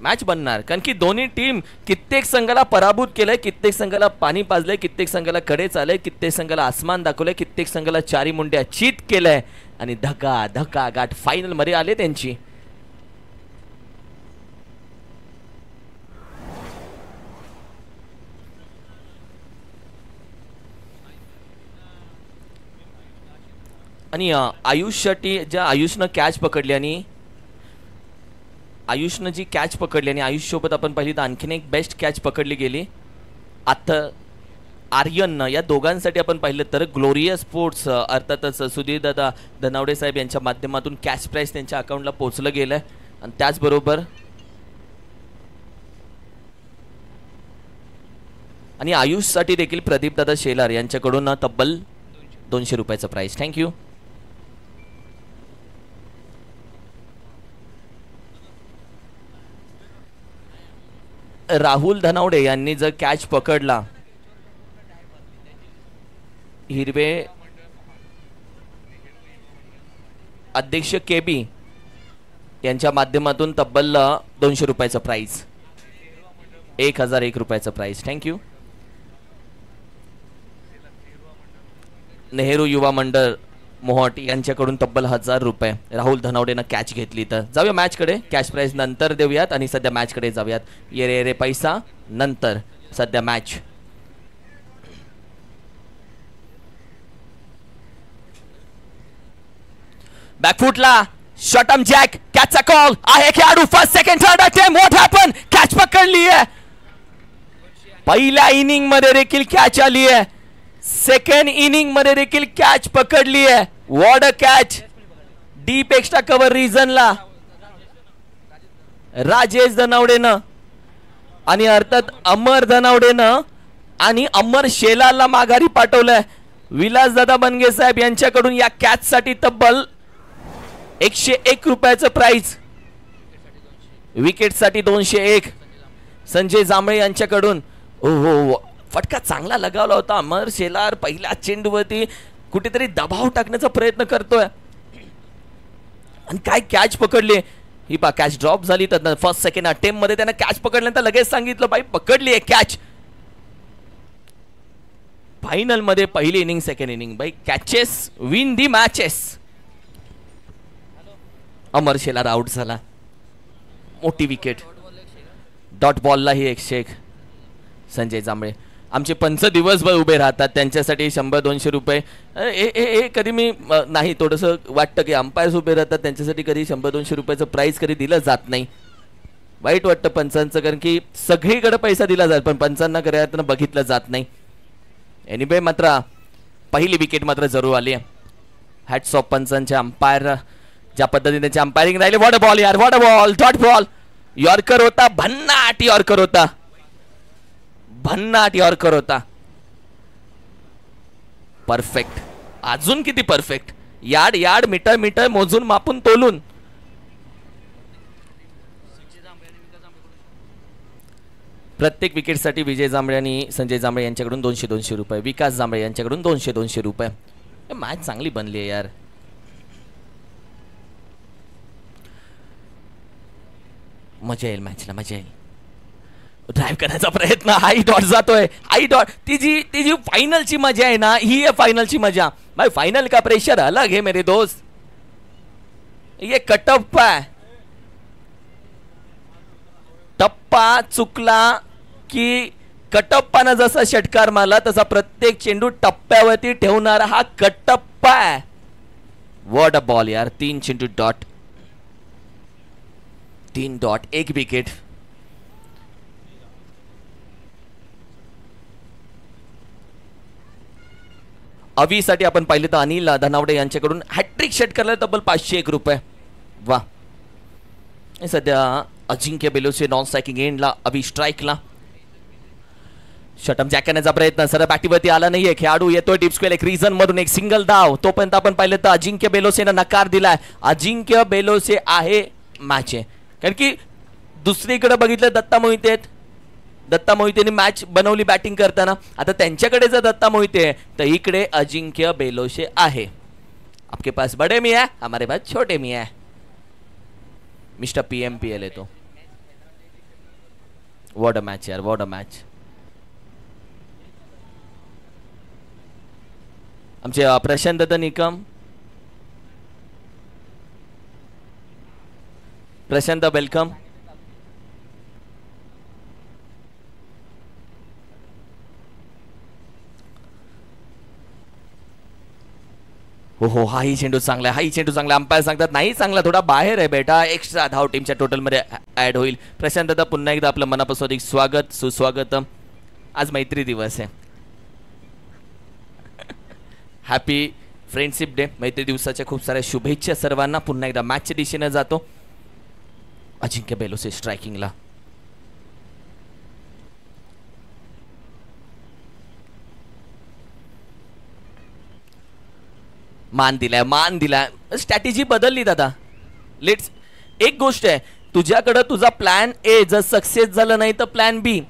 मॅच बनणार कारण की दोन्ही टीम कित्येक संघाला पराभूत केलंय. कित्येक संघाला पाणी पाजलंय. कित्येक संघाला कडे चालय. कित्येक संघाला आसमान दाखवलंय. कित्येक संघाला चारी मुंड्या चित केलंय. आणि धका धका गाठ फायनल मध्ये आले त्यांची. आणि आयुषसाठी ज्या आयुषनं कॅच पकडली आणि आयुषनं जी कॅच पकडली आणि आयुष सोबत आपण पाहिली तर आणखीन एक बेस्ट कॅच पकडली गेली आता आर्यननं. या दोघांसाठी आपण पाहिलं तर ग्लोरियस स्पोर्ट्स अर्थातच सुधीर दादा धनावडे साहेब यांच्या माध्यमातून कॅश प्राइस त्यांच्या अकाउंटला पोहोचलं गेलंय. आणि त्याचबरोबर आणि आयुषसाठी देखील प्रदीप दादा शेलार यांच्याकडून तब्बल 200 रुपयाचं प्राइस. थँक्यू. राहुल धनावडे यांनी जर कॅच पकडला हिरवे अध्यक्ष केबी यांच्या माध्यमातून तब्बल 200 रुपयाचं प्राइस. 1001 रुपयाचं प्राइस. थँक्यू. नेहरू युवा मंडळ मोहाटी यांच्याकडून तब्बल 1000 रुपये. राहुल धनावडेनं कॅच घेतली. तर जाऊया मॅचकडे. कॅश प्राइस नंतर देऊयात आणि सध्या मॅचकडे जाऊयात. ये रे रे पैसा नंतर. सध्या मॅच. बॅकफुटला शॉटम जॅक कॅचचा कॉल आहे. खेळाडू first second third attempt. What happen. Catch पकडली आहे. पहिल्या इनिंग मध्ये देखील कॅच आली आहे. सेकंड इनिंग मध्ये देखील कॅच पकडली आहे. What a catch. Deep extra cover रिजनला राजेश धनावडेनं आणि अर्थात अमर धनावडेनं आणि अमर शेलारला माघारी पाठवलंय. विलास दादा बनगे साहेब यांच्याकडून या कॅच साठी तब्बल 101 रुपयाचं प्राइस. विकेट साठी 201. संजय जांभळे यांच्याकडून ओहो फटका चांगला लगावला होता. अमर शेलार पहिल्या चेंडूवरती कुठेतरी दबाव टाकण्याचा प्रयत्न करतोय आणि काय कॅच पकडली. ही पा कॅच ड्रॉप झाली. तर फर्स्ट सेकंड अटेम्प्ट मध्ये त्यानं कॅच पकडल्यानंतर लगेच सांगितलं बाई पकडली आहे कॅच. फायनल मध्ये पहिली इनिंग सेकंड इनिंग बाई catches win the matches. Amar Shelar out झाला. मोठी विकेट. डॉट बॉलला ही 101. संजय जांभळे आमचे पंच दिवसभर उभे राहतात, त्यांच्यासाठी 100-200 रुपये. हे कधी मी नाही, थोडंसं वाटतं की अंपायर्स उभे राहतात त्यांच्यासाठी कधी 100-200 रुपयाचं प्राईज कधी दिलं जात नाही. वाईट वाटतं पंचांचं, कारण की सगळीकडे पैसा दिला जात पण पंचांना करायला बघितलं जात नाही. एनिवे मात्र पहिली विकेट मात्र जरूर आली आहे. हॅट्स ऑफ पंचांच्या अंपायर, ज्या पद्धतीने त्यांची अंपायरिंग राहिली. व्हॉट अ बॉल यार, what a ball, dot ball. Yorker होता, भन्नाट यॉर्कर होता, भन्नाट यॉर्कर होता. परफेक्ट, अजून किती perfect. Yard yard, metre metre मोजून मापून तोलून. प्रत्येक विकेटसाठी विजय जांभळे आणि संजय जांभळे यांच्याकडून 200-200 रुपये, विकास जांभळे यांच्याकडून 200-200 रुपये. मॅच चांगली बनली आहे यार. मजा येईल मॅचला, मजा येईल. ड्राईव्ह करण्याचा प्रयत्न, हाई डॉट जातोय, हाई डॉट. ती जी फायनलची मजा आहे ना, ही आहे फायनलची मजा. भाई फाइनल का प्रेशर अलग है मेरे दोस्त. ये कटप्पा है. टप्पा चुकला की कटप्पानं जसा षटकार मारला तसा प्रत्येक चेंडू टप्प्यावरती ठेवणारा हा कटप्पा आहे. व्हॉट अ बॉल यार. 3 चेंडू डॉट, 3 डॉट, 1 विकेट. अवीसाठी आपण पाहिले तर अनिल धनावडे यांच्याकडून हॅट्रिक षटकारला तब्बल 501 रुपये. वा. सध्या अजिंक्य बेलोसे नॉन स्ट्रायकिंग एंडला, अवी स्ट्राईकला. शटअप जॅक करण्याचा प्रयत्न, सरळ बॅटीवरती आला नाहीये. खेळाडू येतोय डीप स्क्वेअर, एक रिझन मधून एक सिंगल धाव. तोपर्यंत आपण पाहिलं तर अजिंक्य बेलोसेनं नकार दिलाय. अजिंक्य बेलोसे आहे मॅच आहे, कारण की दुसरीकडे बघितलं दत्ता मोहिते आहेत. दत्ता मोहितेने मॅच बनवली बॅटिंग करताना. आता त्यांच्याकडे जर दत्ता मोहिते आहे तर इकडे अजिंक्य बेलोसे आहे. आपके पास बड़े मियां, हमारे पास छोटे मियां. मिस्टर PMPL है तो. व्हाट अ मॅच यार, व्हाट अ मॅच. आमचे प्रशांत दत्त निकम, प्रशांत वेलकम. हो, हाही चेंडू चांगला, हाही चेंडू चांगला. अंपायर सांगतात नाही चांगला, थोडा बाहेर आहे बेटा. एक्स्ट्रा धाव टीमच्या टोटल मध्ये ऍड होईल. प्रशांत दादा पुन्हा एकदा आपलं मनापासून स्वागत, सुस्वागत. आज मैत्री दिवस आहे. Happy friendship day. मैत्री दिवसाच्या खूप साऱ्या शुभेच्छा सर्वांना. पुन्हा एकदा मॅचच्या दिशेने जातो. अजिंक्य बेलोसे स्ट्रायकिंगला. मान दिलाय. स्ट्रॅटेजी बदलली दादा. लेट्स, एक गोष्ट आहे, तुझ्याकडे तुझा प्लॅन ए जर सक्सेस झालं नाही तर plan B,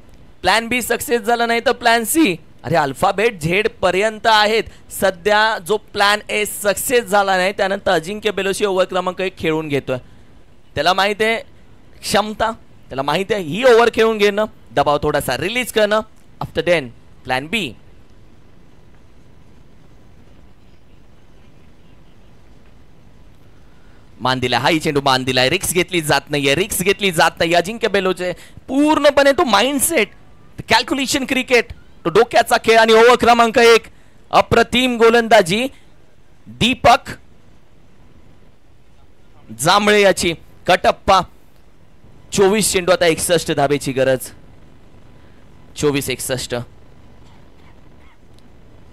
plan B success झालं नाही तर प्लॅन सी. अरे अल्फाबेट झेड पर्यंत आहेत. सध्या जो प्लॅन ए सक्सेस झाला नाही त्यानंतर अजिंक्य बेलोसे ओव्हर क्रमांक 1 खेळून घेतोय. त्याला माहित आहे क्षमता, त्याला माहित आहे ही ओव्हर खेळून घेणं, दबाव थोडासा रिलीज करणं. आफ्टर देन प्लॅन बी. मान दिला, हाही चेंडू मान दिलाय. रिक्स घेतली जात नाहीये, रिक्स घेतली जात नाही. अजिंक्य बेलोसे पूर्णपणे तो माइंडसेट, कॅल्क्युलेशन क्रिकेट, तो डोक्याचा खेळ. आणि ओव्हर क्रमांक 1 अप्रतिम गोलंदाजी दीपक जांभळे याची. कटप्पा. 24 चेंडू, आता 61 धाबेची गरज. 24-61.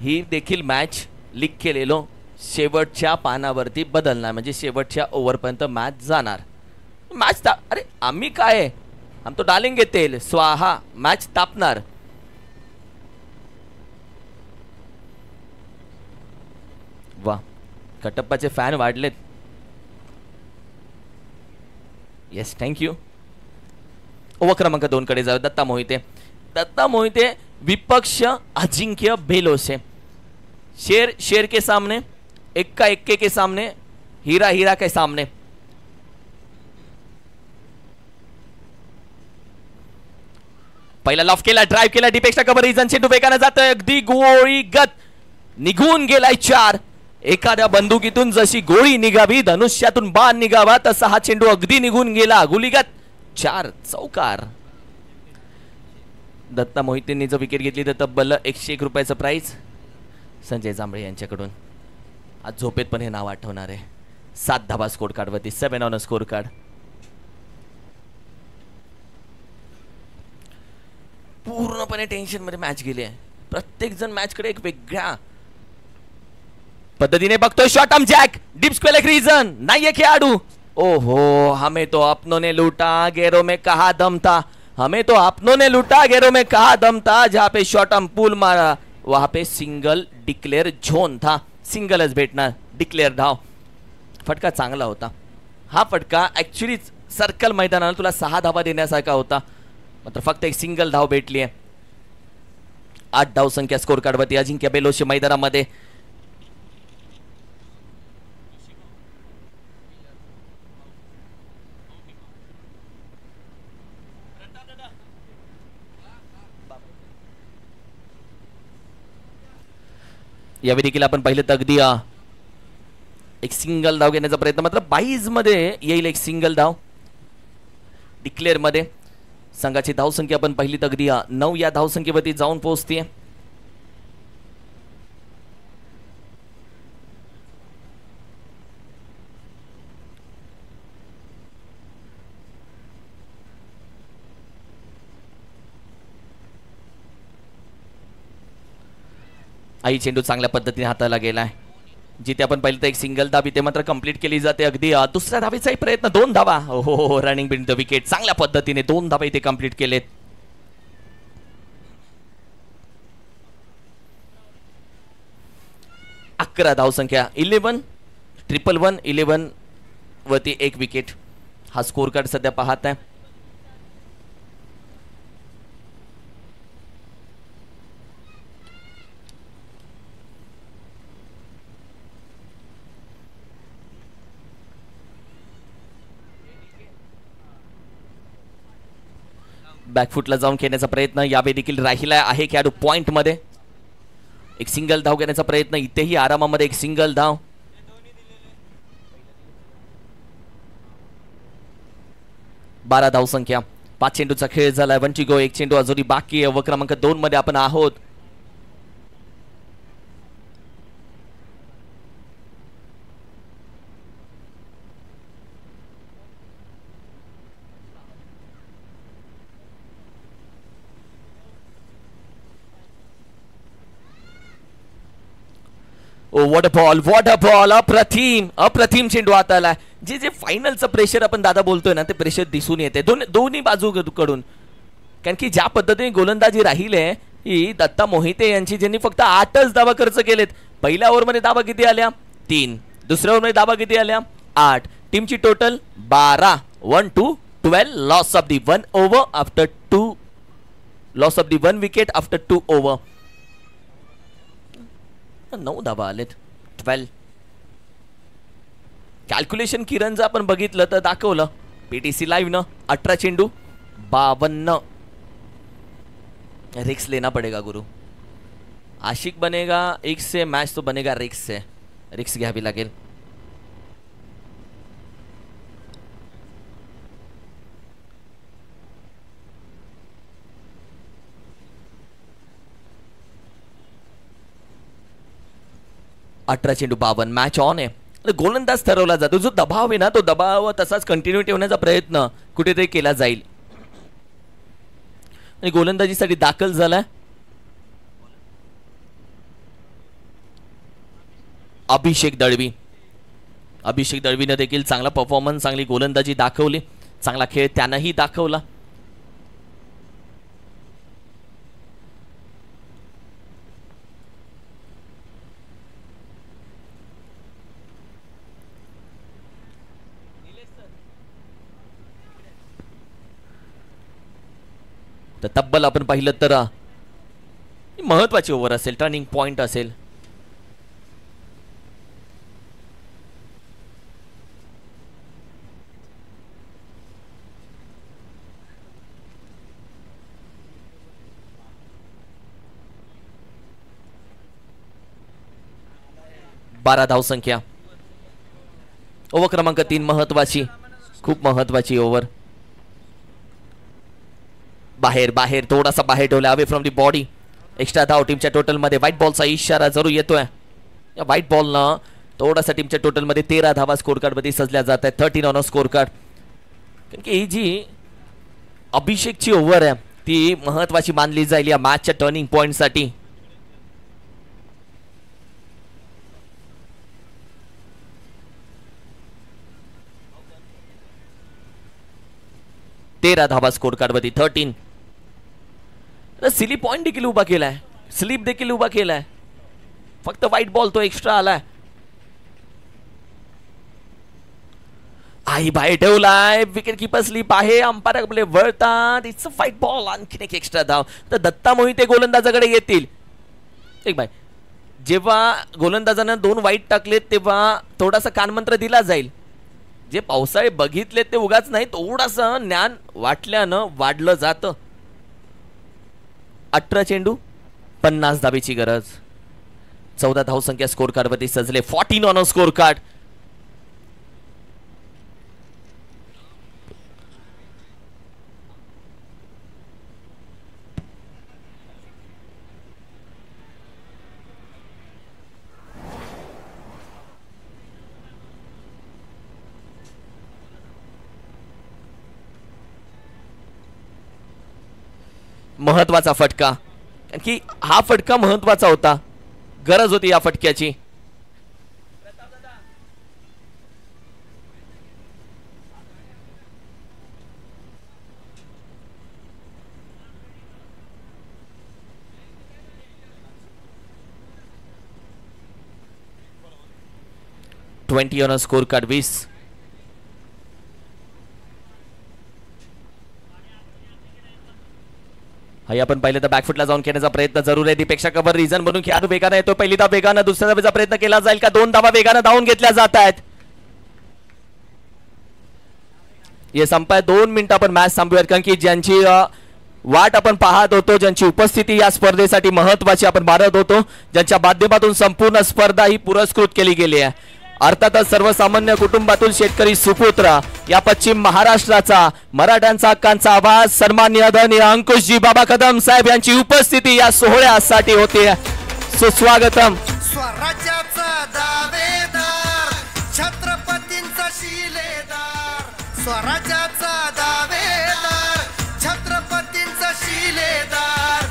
ही देखील मॅच लीक केलेलो शेवटच्या पानावरती बदलणार, म्हणजे शेवटच्या ओव्हरपर्यंत मॅच जाणार. मॅच अरे आम्ही काय, हम तो डालेंगे तेल स्वाहा. मॅच तापणार. वा, कटप्पाचे फॅन वाढलेत. Yes, thank you. ओव्हर क्रमांक 2 कडे जाऊ. दत्ता मोहिते. दत्ता मोहिते विपक्ष अजिंक्य बेलोसे. शेर के सामने, एक्का एक्के के सामने, हीरा हीरा के सामने. पहिला लॉफ केला, ड्राइव्ह केला, डीप एक्स्ट्रा कव्हर. रिझन चेंडू वेगाने जातोय, अगदी गोळीगत निघून गेलाय 4. एखाद्या बंदुकीतून जशी गोळी निघावी, धनुष्यातून बाण निघावा, तसा हा चेंडू अगदी निघून गेला. गुलीगत 4 चौकार. दत्ता मोहितेंनी जर विकेट घेतली तर तब्बल 101 रुपयाचं प्राइस संजय जांभळे यांच्याकडून. आज झोपेत पण हे नाव आठवणार आहे. 7 धावा स्कोर कार्डवरती, 7 ऑन अ स्कोर कार्ड. पूर्णपणे टेन्शन मध्ये मॅच गेली आहे. प्रत्येक जण मॅच कडे एक वेगळ्या पद्धतीने बघतोय. शॉट आर्म जॅक, डीप स्क्वेअर एक रीजन नाहीये खेळाडू. ओहो, हमें तो अपनों ने लूटा, गैरों में कहा दम था. हमें तो अपनों ने लूटा, गैरों में कहा दम था. जहां पे शॉट आर्म पुल मारा वहां पे सिंगल डिक्लेअर झोन था. सिंगलच भेटणार, डिक्लेअर धाव. फटका चांगला होता. हा फटका ऍक्च्युली सर्कल मैदानाला तुला 6 धावा देण्यासारखा होता, मात्र फक्त एक सिंगल धाव भेटली आहे. 8 धाव संख्या स्कोर कार्डवरती अजिंक्य बेलोशी मैदानामध्ये. यावेळी देखील आपण पाहिलं तर अगदी एक सिंगल धाव घेण्याचा प्रयत्न, मात्र 22 मध्ये येईल एक सिंगल धाव. डिक्लेअर मध्ये संघाची धावसंख्या आपण पाहिली तर अगदी 9 या धावसंख्येवरती जाऊन पोहोचते. आई चेंडू चांगल्या पद्धतीने हाताला गेलाय. जिथे आपण पाहिलं तर एक सिंगल धाव इथे मात्र कंप्लीट केली जाते. अगदी दुसऱ्या धावेचाही प्रयत्न, 2 धावा. हो, रनिंग बिन द विकेट. चांगल्या पद्धतीने 2 धावा इथे कंप्लीट केलेत. अकरा धावसंख्या, 11 111 11 वरती एक विकेट. हा स्कोर कार्ड सध्या पाहत आहे. बॅकफुटला जाऊन खेळण्याचा प्रयत्न यावेळी देखील राहिला आहे खेळाडू पॉइंट मध्ये. एक सिंगल धाव घेण्याचा प्रयत्न, इथेही आरामामध्ये एक सिंगल धाव. बारा धाव संख्या, 5 चेंडूचा खेळ झाला. 1 to go, एक चेंडू अजूनही बाकी आहे. क्रमांक 2 मध्ये आपण आहोत. व्हॉट अ बॉल, अप्रतिम चेंडू आता आलाय. जे फायनलचं प्रेशर आपण दादा बोलतोय ना, ते प्रेशर दिसून येते दोन्ही बाजूकडून. कारण की ज्या पद्धतीने गोलंदाजी राहिले ही दत्ता मोहिते यांची, ज्यांनी फक्त 8च धावा खर्च केलेत. पहिल्या ओव्हरमध्ये धावा किती आल्या? 3. दुसऱ्या ओव्हरमध्ये धावा किती आल्या? 8. टीमची total 12. 1 to 12. Loss of the 1 over after 2. Loss of the 1 wicket after 2 over. 9 धावा आलेत. 12. कॅल्क्युलेशन किरणचं आपण बघितलं तर दाखवलं पीटीसी लाईव्ह न. 18 चेंडू 52. रिक्स लेना पडेगा गुरु. आशिक बनेगा एक से मैच तो बनेगा रिक्स से. रिक्स घ्यावी लागेल. अठरा चेंडू 52. मॅच ऑन आहे. गोलंदाज ठरवला जातो. जो दबाव आहे ना, तो दबाव तसाच कंटिन्यू ठेवण्याचा प्रयत्न कुठेतरी केला जाईल. आणि गोलंदाजीसाठी दाखल झालाय अभिषेक दळवी. अभिषेक दळवीने देखील चांगला परफॉर्मन्स, चांगली गोलंदाजी दाखवली. चांगला खेळ त्यानंही दाखवला. तर तब्बल आपण पाहिलं तर महत्वाची ओव्हर असेल, टर्निंग पॉइंट असेल. बारा धाव संख्या. ओव्हर क्रमांक 3 महत्वाची, खूप महत्वाची ओव्हर. बाहेर बाहेर थोडासा बाहेर ठेवला away from the body. Extra धाव टीमच्या टोटल मध्ये व्हाईट बॉलचा इशारा जरूर येतोय. या व्हाईट बॉलनं थोडासा टीमच्या टोटल मध्ये 13 धावा स्कोर कार्ड मध्ये सजल्या जात आहेत. 13 ऑन स्कोर कार्ड. कारण की ही जी अभिषेकची ओव्हर आहे ती महत्वाची मानली जाईल या मॅचच्या टर्निंग पॉइंट साठी. तेरा धावा स्कोर कार्ड मध्ये 13. सिली पॉइंट देखील उभा केलाय, स्लीप देखील उभा केलाय. फक्त व्हाईट बॉल तो एक्स्ट्रा आलाय. आई बाहेर ठेवलाय. विकेट कीपर स्लीप आहे. अंपायर आपले वळतात. It's a white ball. आणखीन एक एक्स्ट्रा धाव. तर दत्ता मोहिते गोलंदाजाकडे येतील. एक बाय जेव्हा गोलंदाजानं 2 वाईट टाकले तेव्हा थोडासा कानमंत्र दिला जाईल. जे पावसाळे बघितले ते उगाच नाही, थोडासा ज्ञान वाटल्यानं वाढलं जातं. 18 चेंडू 50 धावेची गरज. 14 धावसंख्या स्कोर कार्ड वरती सजले. 14 ऑन स्कोर कार्ड. महत्वाचा फटका. कारण की हा फटका महत्वाचा होता. गरज होती या फटक्याची. Twenty on score card 20. हाय आपण पाहिलं तर बॅकफुटला जाऊन खेळण्याचा प्रयत्न जरूर आहे. दीपेक्षा कवर रिझन म्हणून खेळाडू वेगाने येतो. पहिली धाव वेगानं, दुसऱ्या धावेचा प्रयत्न केला जाईल का? 2 धावा वेगानं धावून घेतल्या जात आहेत. हे संपाय 2 मिनिटं आपण मॅच थांबूयात. कारण की ज्यांची वाट आपण पाहत होतो, ज्यांची उपस्थिती या स्पर्धेसाठी महत्वाची आपण मानत होतो, ज्यांच्या माध्यमातून संपूर्ण स्पर्धा ही पुरस्कृत केली गेली आहे. अर्थातच सर्वसामान्य कुटुंबातील शेतकरी सुपुत्र या पश्चिम महाराष्ट्राचा मराठ्यांचा हक्कांचा आवाज सन्माननीय आदरणीय अंकुशजी बाबा कदम साहेब यांची उपस्थिती या सोहळ्यासाठी होते. सुस्वागतम. स्वराज्याचा दावेदार छत्रपतींचा शिलेदार. स्वराज्याचा दावेदार छत्रपतींचा शिलेदार.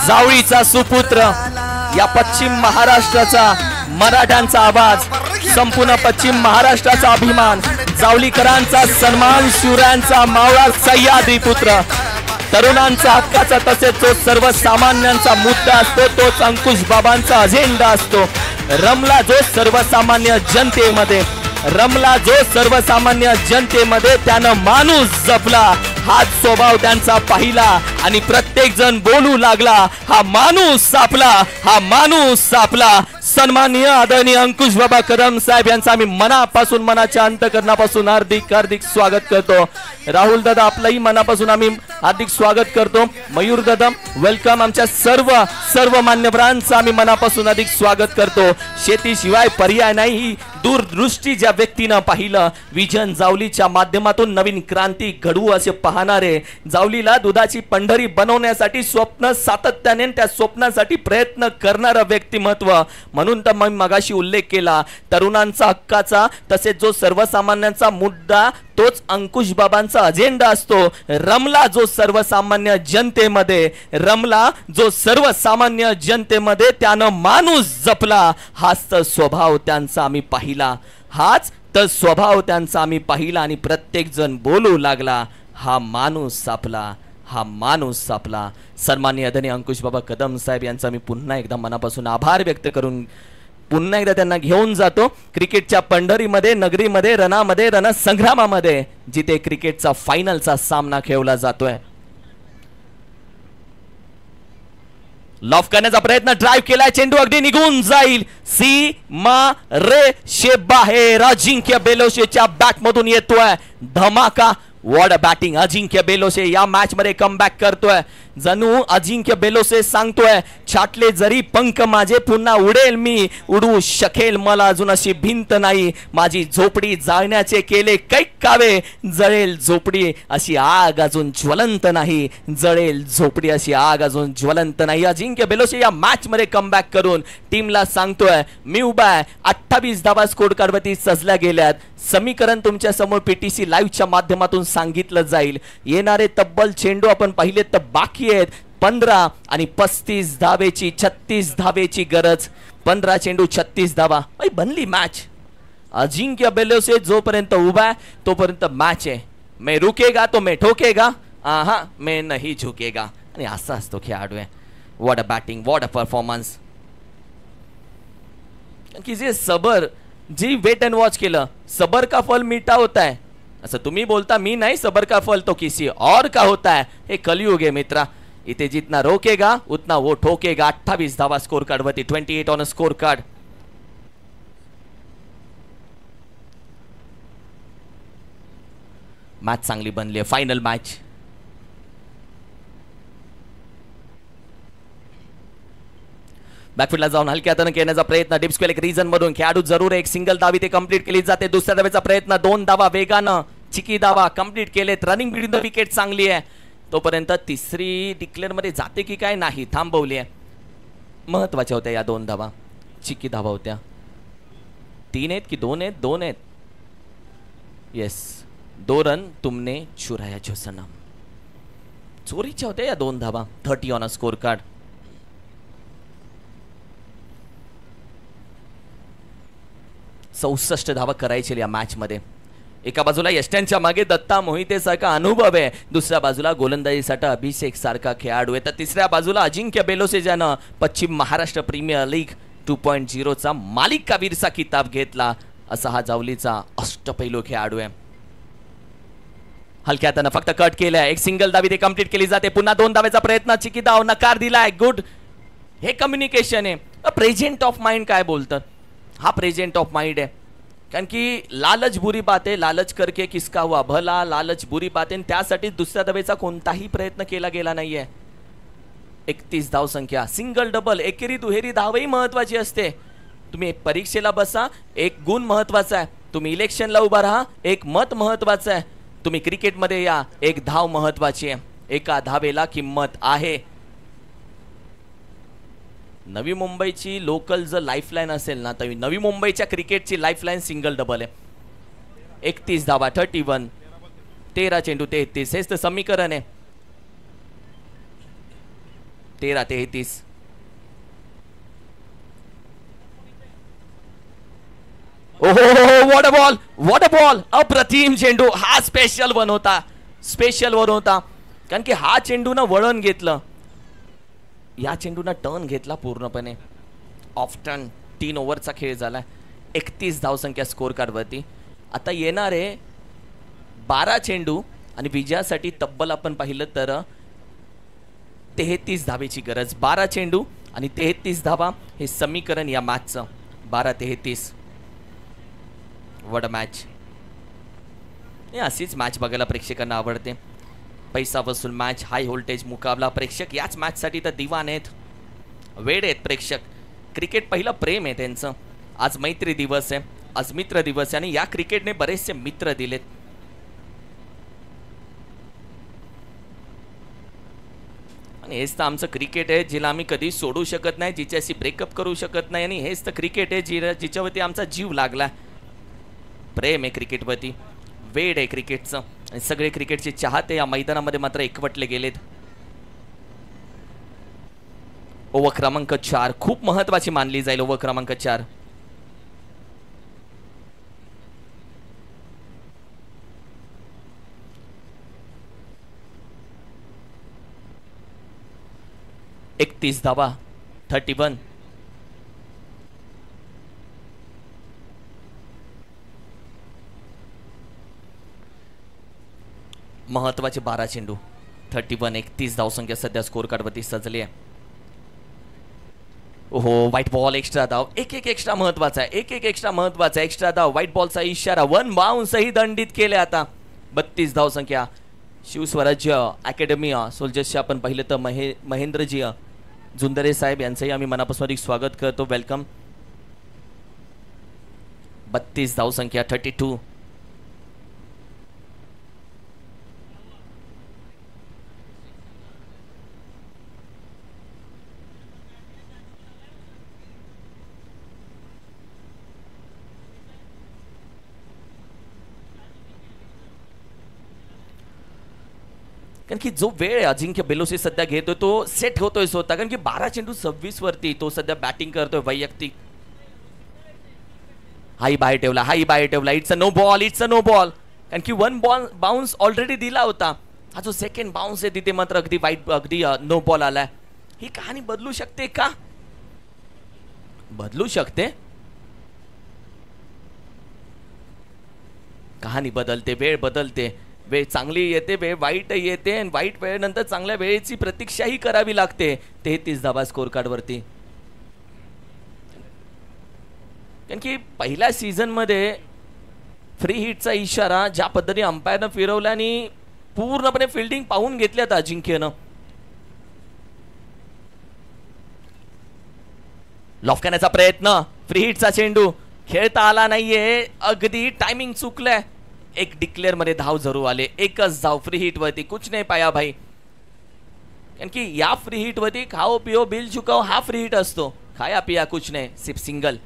जावळीचा सुपुत्र या पश्चिम महाराष्ट्राचा मराठ्यांचा आवाज, संपूर्ण पश्चिम महाराष्ट्राचा अभिमान, जावलीकरांचा सन्मान, शिवरायांचा मावळा सह्याद्री पुत्र, तरुणांचा हक्काचा तसेच जो सर्वसामान्यांचा मुद्दा असतो तोच अंकुश बाबांचा अजेंडा असतो. रमला जो सर्वसामान्य जनतेमध्ये, रमला जो सर्वसामान्य जनतेमध्ये, त्यानं माणूस जपला. हाच स्वभाव त्यांचा पाहिला आणि प्रत्येक जण बोलू लागला, हा माणूस सापला, हा माणूस सापला. सन्माननीय आदरणीय अंकुश बाबा कदम साहेब यांचा आम्ही मनापासून, मनाच्या अंतःकरणापासून हार्दिक हार्दिक स्वागत करतो. राहुल दादा आपलंही मनापासून आम्ही हार्दिक स्वागत करतो. मयूर दादा वेलकम. आमच्या सर्व मान्यवरांचं आम्ही मनापासून हार्दिक स्वागत करतो. शेतीशिवाय पर्याय नाही, दूरदृष्टी ज्या व्यक्तीनं पाहिलं, विजन जावलीच्या माध्यमातून नवीन क्रांती घडवू असे पाहणारे, जावलीला दुधाची पंढरी बनवण्यासाठी स्वप्न सातत्याने त्या स्वप्नासाठी प्रयत्न करणारं व्यक्तिमत्व. म्हणून तर मी मगाशी उल्लेख केला, तरुणांचा हक्काचा तसेच जो सर्वसामान्यांचा मुद्दा तोच अंकुश बाबांचा अजेंडा असतो. रमला जो सर्वसामान्य जनतेमध्ये, रमला जो सर्वसामान्य जनतेमध्ये, त्यानं माणूस जपला. हाच तर स्वभाव त्यांचा आम्ही पाहिला, हाच तर स्वभाव त्यांचा आम्ही पाहिला आणि प्रत्येक जण बोलू लागला, हा माणूस सापला, हा माणूस सापला. सन्माननीय आदरणीय अंकुश बाबा कदम साहेब यांचा मी पुन्हा एकदा मनापासून आभार व्यक्त करून पुन्हा एकदा त्यांना घेऊन जातो क्रिकेटच्या पंढरीमध्ये, नगरीमध्ये, रणामध्ये, रणसंग्रामामध्ये, जिथे क्रिकेटचा फायनलचा सामना खेळला जातोय. लॉफ करण्याचा प्रयत्न, ड्राइव्ह केलाय, चेंडू अगदी निघून जाईल. सीमा रेषे बाहेर. अजिंक्य बेलोशेच्या बॅट मधून येतोय धमाका. What a batting. अजिंक्य बेलोशे या मॅच मध्ये कमबॅक करतोय. जणू अजिंक्य बेलोसे सांगतोय, छाटले जरी पंख माझे पुन्हा उडेल मी, उडू शकेल मला अजून अशी भिंत नाही, माझी झोपडी जाळण्याचे केले कैक कावे, जळेल झोपडी अशी आग अजून ज्वलंत नाही, जळेल झोपडी अशी आग अजून ज्वलंत नाही. अजिंक्य बेलोसे या मॅच मध्ये कमबॅक करून टीमला सांगतोय, मी उभा आहे. 28 धावा स्कोर कार्डवरती सजल्या गेल्यात. समीकरण तुमच्या समोर पीटीसी लाईव्हच्या माध्यमातून सांगितलं जाईल. येणारे तब्बल चेंडू आपण पाहिले तर बाकी आहेत 15 आणि 35 धावेची 36 धावेची गरज. 15 चेंडू 36 धावा. बनली मॅच. अजिंक्य बेलोसे जोपर्यंत उभा आहे तोपर्यंत मॅच आहे. मैं रुकेगा तो मैं ठोकेगा, आहा मैं नहीं झुकेगा. आणि असा असतो खेळाडू आहे. What a batting, what a performance. की जे सबर, जी वेट अँड वॉच केलं, सबर का फल मीठा होता है असं तुम्ही बोलता, मी नाही. सबर का फल तो किसी और का होता है. हे कलियुग आहे मित्रा. इथे जितना रोकेगा उतना वो ठोकेगा. 28 धावा स्कोर कार्ड वरती, 28 on a score card. Match चांगली बनली आहे. Final match. बॅकफील्डला जाऊन हलक्या हाताने खेळण्याचा प्रयत्न. डीप स्क्वेअर एक रिजन मधून खेळाडू जरूर एक सिंगल धावी ते कंप्लीट केली जाते. दुसऱ्या धावेचा प्रयत्न, 2 धावा वेगानं चिकी धावा कंप्लीट केलेत. रनिंग बिटवीन द विकेट चांगली आहे. तोपर्यंत तिसरी डिक्लेअर मध्ये जाते की काय, नाही, थांबवली आहे. महत्वाच्या होत्या या 2 धावा. चिकी धावा होत्या. 3 आहेत की 2 आहेत? 2 आहेत. येस, 2 रन तुमने चुराया जो सनम. चोरीच्या होत्या या 2 धावा. 30 ऑन अ स्कोर कार्ड. चौसष्ट धावा करायची या मॅच मध्ये. एका बाजूला यष्ट्यांच्या मागे दत्ता मोहिते सारखा अनुभव आहे, दुसऱ्या बाजूला गोलंदाजीसाठी अभिषेक सारखा खेळाडू आहे, तर तिसऱ्या बाजूला अजिंक्य बेलोसे ज्यानं पश्चिम महाराष्ट्र प्रीमियर लीग 2.0 चा मालिकावीरचा किताब घेतला, असा हा जावलीचा अष्टपैलू खेळाडू आहे. हलक्या हाताने फक्त कट केलाय. एक सिंगल धावी ते कंप्लीट केली जाते. पुन्हा 2 धावेचा प्रयत्न. चिकी धाव नकार दिलाय. गुड. हे कम्युनिकेशन आहे. प्रेझेंट ऑफ माइंड काय बोलतात, हा प्रेजेंट ऑफ माइंड है. कारण की लालच बुरी बात है, लालच करके किसका हुआ भला, लालच बुरी बात है. त्यासाठी दुसऱ्या धावेचा कोणताही प्रयत्न केला गेला नाहीये. 31 धाव संख्या. सिंगल डबल एकेरी दुहेरी धावही महत्वाची असते. तुम्ही परीक्षेला बसा, एक गुण महत्वाचा आहे. तुम्ही इलेक्शनला उभा राहा, एक मत महत्वाचं आहे. तुम्ही क्रिकेटमध्ये या, एक धाव महत्वाची आहे. एका धावेला किंमत आहे. नवी मुंबईची लोकल जर लाईफलाईन असेल ना, तर नवी मुंबईच्या क्रिकेटची लाईफलाईन सिंगल डबल आहे. 31 धावा 31, 13 चेंडू 33. हेच तर समीकरण आहे. 13-33. ओहो, what a ball, what a ball. अप्रतिम चेंडू. हा स्पेशल वन होता, स्पेशल वन होता. कारण की हा चेंडू ना वळण घेतलं, या चेंडूना टर्न घेतला पूर्णपणे. ऑफ टर्न 3 ओव्हरचा खेळ झाला. 31 धावसंख्या स्कोर कार्डवरती. आता येणारे 12 चेंडू आणि विजयासाठी तब्बल आपण पाहिलं तर 33 धावेची गरज. 12 चेंडू आणि 33 धावा हे समीकरण या मॅचचं. 12-33. What a match. हे अशीच मॅच बघायला प्रेक्षकांना आवडते. पैसा वसूल मॅच, हाय व्होल्टेज मुकाबला. प्रेक्षक याच मॅचसाठी तर दिवाण आहेत, वेड आहेत प्रेक्षक. क्रिकेट पहिलं प्रेम आहे त्यांचं. आज मैत्री दिवस आहे, आज मित्र दिवस आहे आणि या क्रिकेटने बरेचसे मित्र दिलेत. आणि हेच तर आमचं क्रिकेट आहे, जिला आम्ही कधी सोडू शकत नाही, जिच्याशी ब्रेकअप करू शकत नाही. आणि हेच तर क्रिकेट आहे, जिच्यावरती आमचा जीव लागला. प्रेम आहे क्रिकेटवरती, वेड आहे क्रिकेटचं. आणि सगळे क्रिकेटचे चाहते या मैदानामध्ये मात्र एकवटले गेलेत. ओव्हर क्रमांक 4 खूप महत्वाची मानली जाईल. ओव्हर क्रमांक 4. एकतीस धावा 31. महत्वाचे 12 चेंडू 31. 31 धावसंख्या सध्या स्कोर कार्डवरती सजली आहे. ओहो, व्हाईट बॉल एक्स्ट्रा धाव. एक एक्स्ट्रा महत्वाचा आहे, एक एक्स्ट्रा महत्वाचा आहे. एक्स्ट्रा धाव, व्हाईट बॉलचा इशारा. 1 बाउन्स ही दंडित केले. आता 32 धावसंख्या शिवस्वराज्य अकॅडमी सोल्जर्सचे आपण पाहिलं तर महेंद्रजी जुंदरे साहेब यांचंही आम्ही मनापासून स्वागत करतो. वेलकम. 32 धावसंख्या 32. कारण की जो वेळ अजिंक्य बेलोसे सध्या घेतोय तो सेट होतोय स्वतः. कारण की 12 चेंडू 26 वरती तो सध्या बॅटिंग करतोय वैयक्तिक. हाई बाहेर ठेवला. It's a no ball. कारण की 1 बॉल बाउन्स ऑलरेडी दिला होता. हा जो सेकंड बाउन्स आहे तिथे मात्र अगदी नो बॉल आलाय. ही कहाणी बदलू शकते का? बदलू शकते. कहाणी बदलते, वेळ बदलते. वेळ चांगली येते, वेळ वाईट येते आणि वाईट वेळेनंतर चांगल्या वेळेची प्रतीक्षाही करावी लागते. 33 धावा स्कोर कार्ड वरती. कारण की पहिल्या सीझन मध्ये फ्री हिटचा इशारा ज्या पद्धतीने अंपायरनं फिरवला आणि पूर्णपणे फिल्डिंग पाहून घेतल्यात अजिंक्यनं. लॉफ करण्याचा प्रयत्न, फ्री हिटचा चेंडू खेळता आला नाहीये. अगदी टायमिंग चुकलंय. एक डिक्लेअर मध्ये धाव जरूर आले. एकच धाव फ्री हिट वरती. कुछ नाही पाया भाई. कारण की या फ्री हिट वरती खाओ पिओ बिल चुकाओ हा फ्री हिट असतो. खाया पिया कुछ नाही, सिर्फ सिंगल.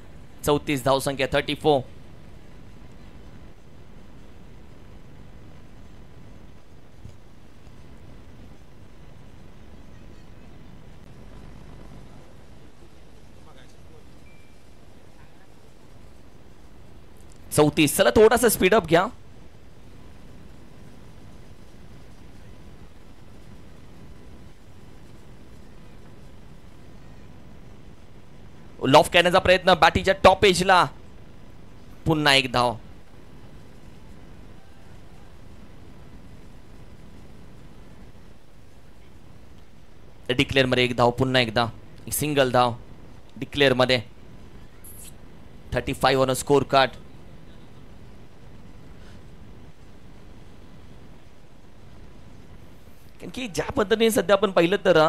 34 धाव संख्या 34. चला थोडासा स्पीडअप घ्या. लॉफ करण्याचा प्रयत्न बॅटीच्या टॉप एजला. पुन्हा एक धाव. डिक्लेअर मध्ये एक धाव. पुन्हा एकदा एक सिंगल धाव डिक्लेअर मध्ये. 35 ऑन अ स्कोर कार्ड. कारण की ज्या पद्धतीने सध्या आपण पाहिलं तर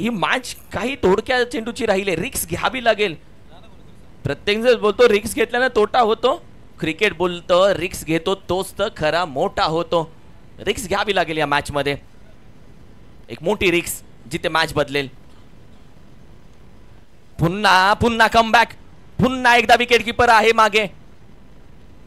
ही मॅच काही थोडक्या चेंडूची राहिली. रिक्स घ्यावी लागेल. प्रत्येक जण बोलतो रिक्स घेतल्याने तोटा होतो. क्रिकेट बोलतो रिक्स घेतो तोच तर खरा मोठा होतो. रिक्स घ्यावी लागेल या मॅच मध्ये. एक मोठी रिक्स जिथे मॅच बदलेल. पुन्हा कमबॅक. पुन्हा एकदा विकेट कीपर आहे मागे.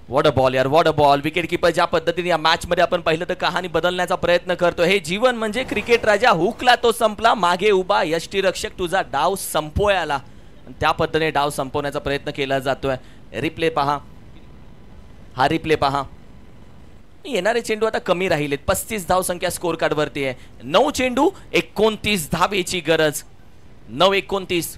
वॉट अ बॉल यार, what a ball. Wicket keeper ज्या पद्धतीने या मॅच मध्ये आपण पाहिलं तर कहाणी बदलण्याचा प्रयत्न करतो. हे जीवन म्हणजे क्रिकेट राजा. हुकला तो संपला. मागे उभा यष्टीरक्षक तुझा डाव संपवायला. त्या पद्धतीने डाव संपवण्याचा प्रयत्न केला जातोय. रिप्ले पहा. हा रिप्ले पहा. येणारे चेंडू आता कमी राहिलेत. 35 धाव संख्या स्कोर कार्ड वरती आहे. 9 चेंडू 29 धावेची गरज. 9-29.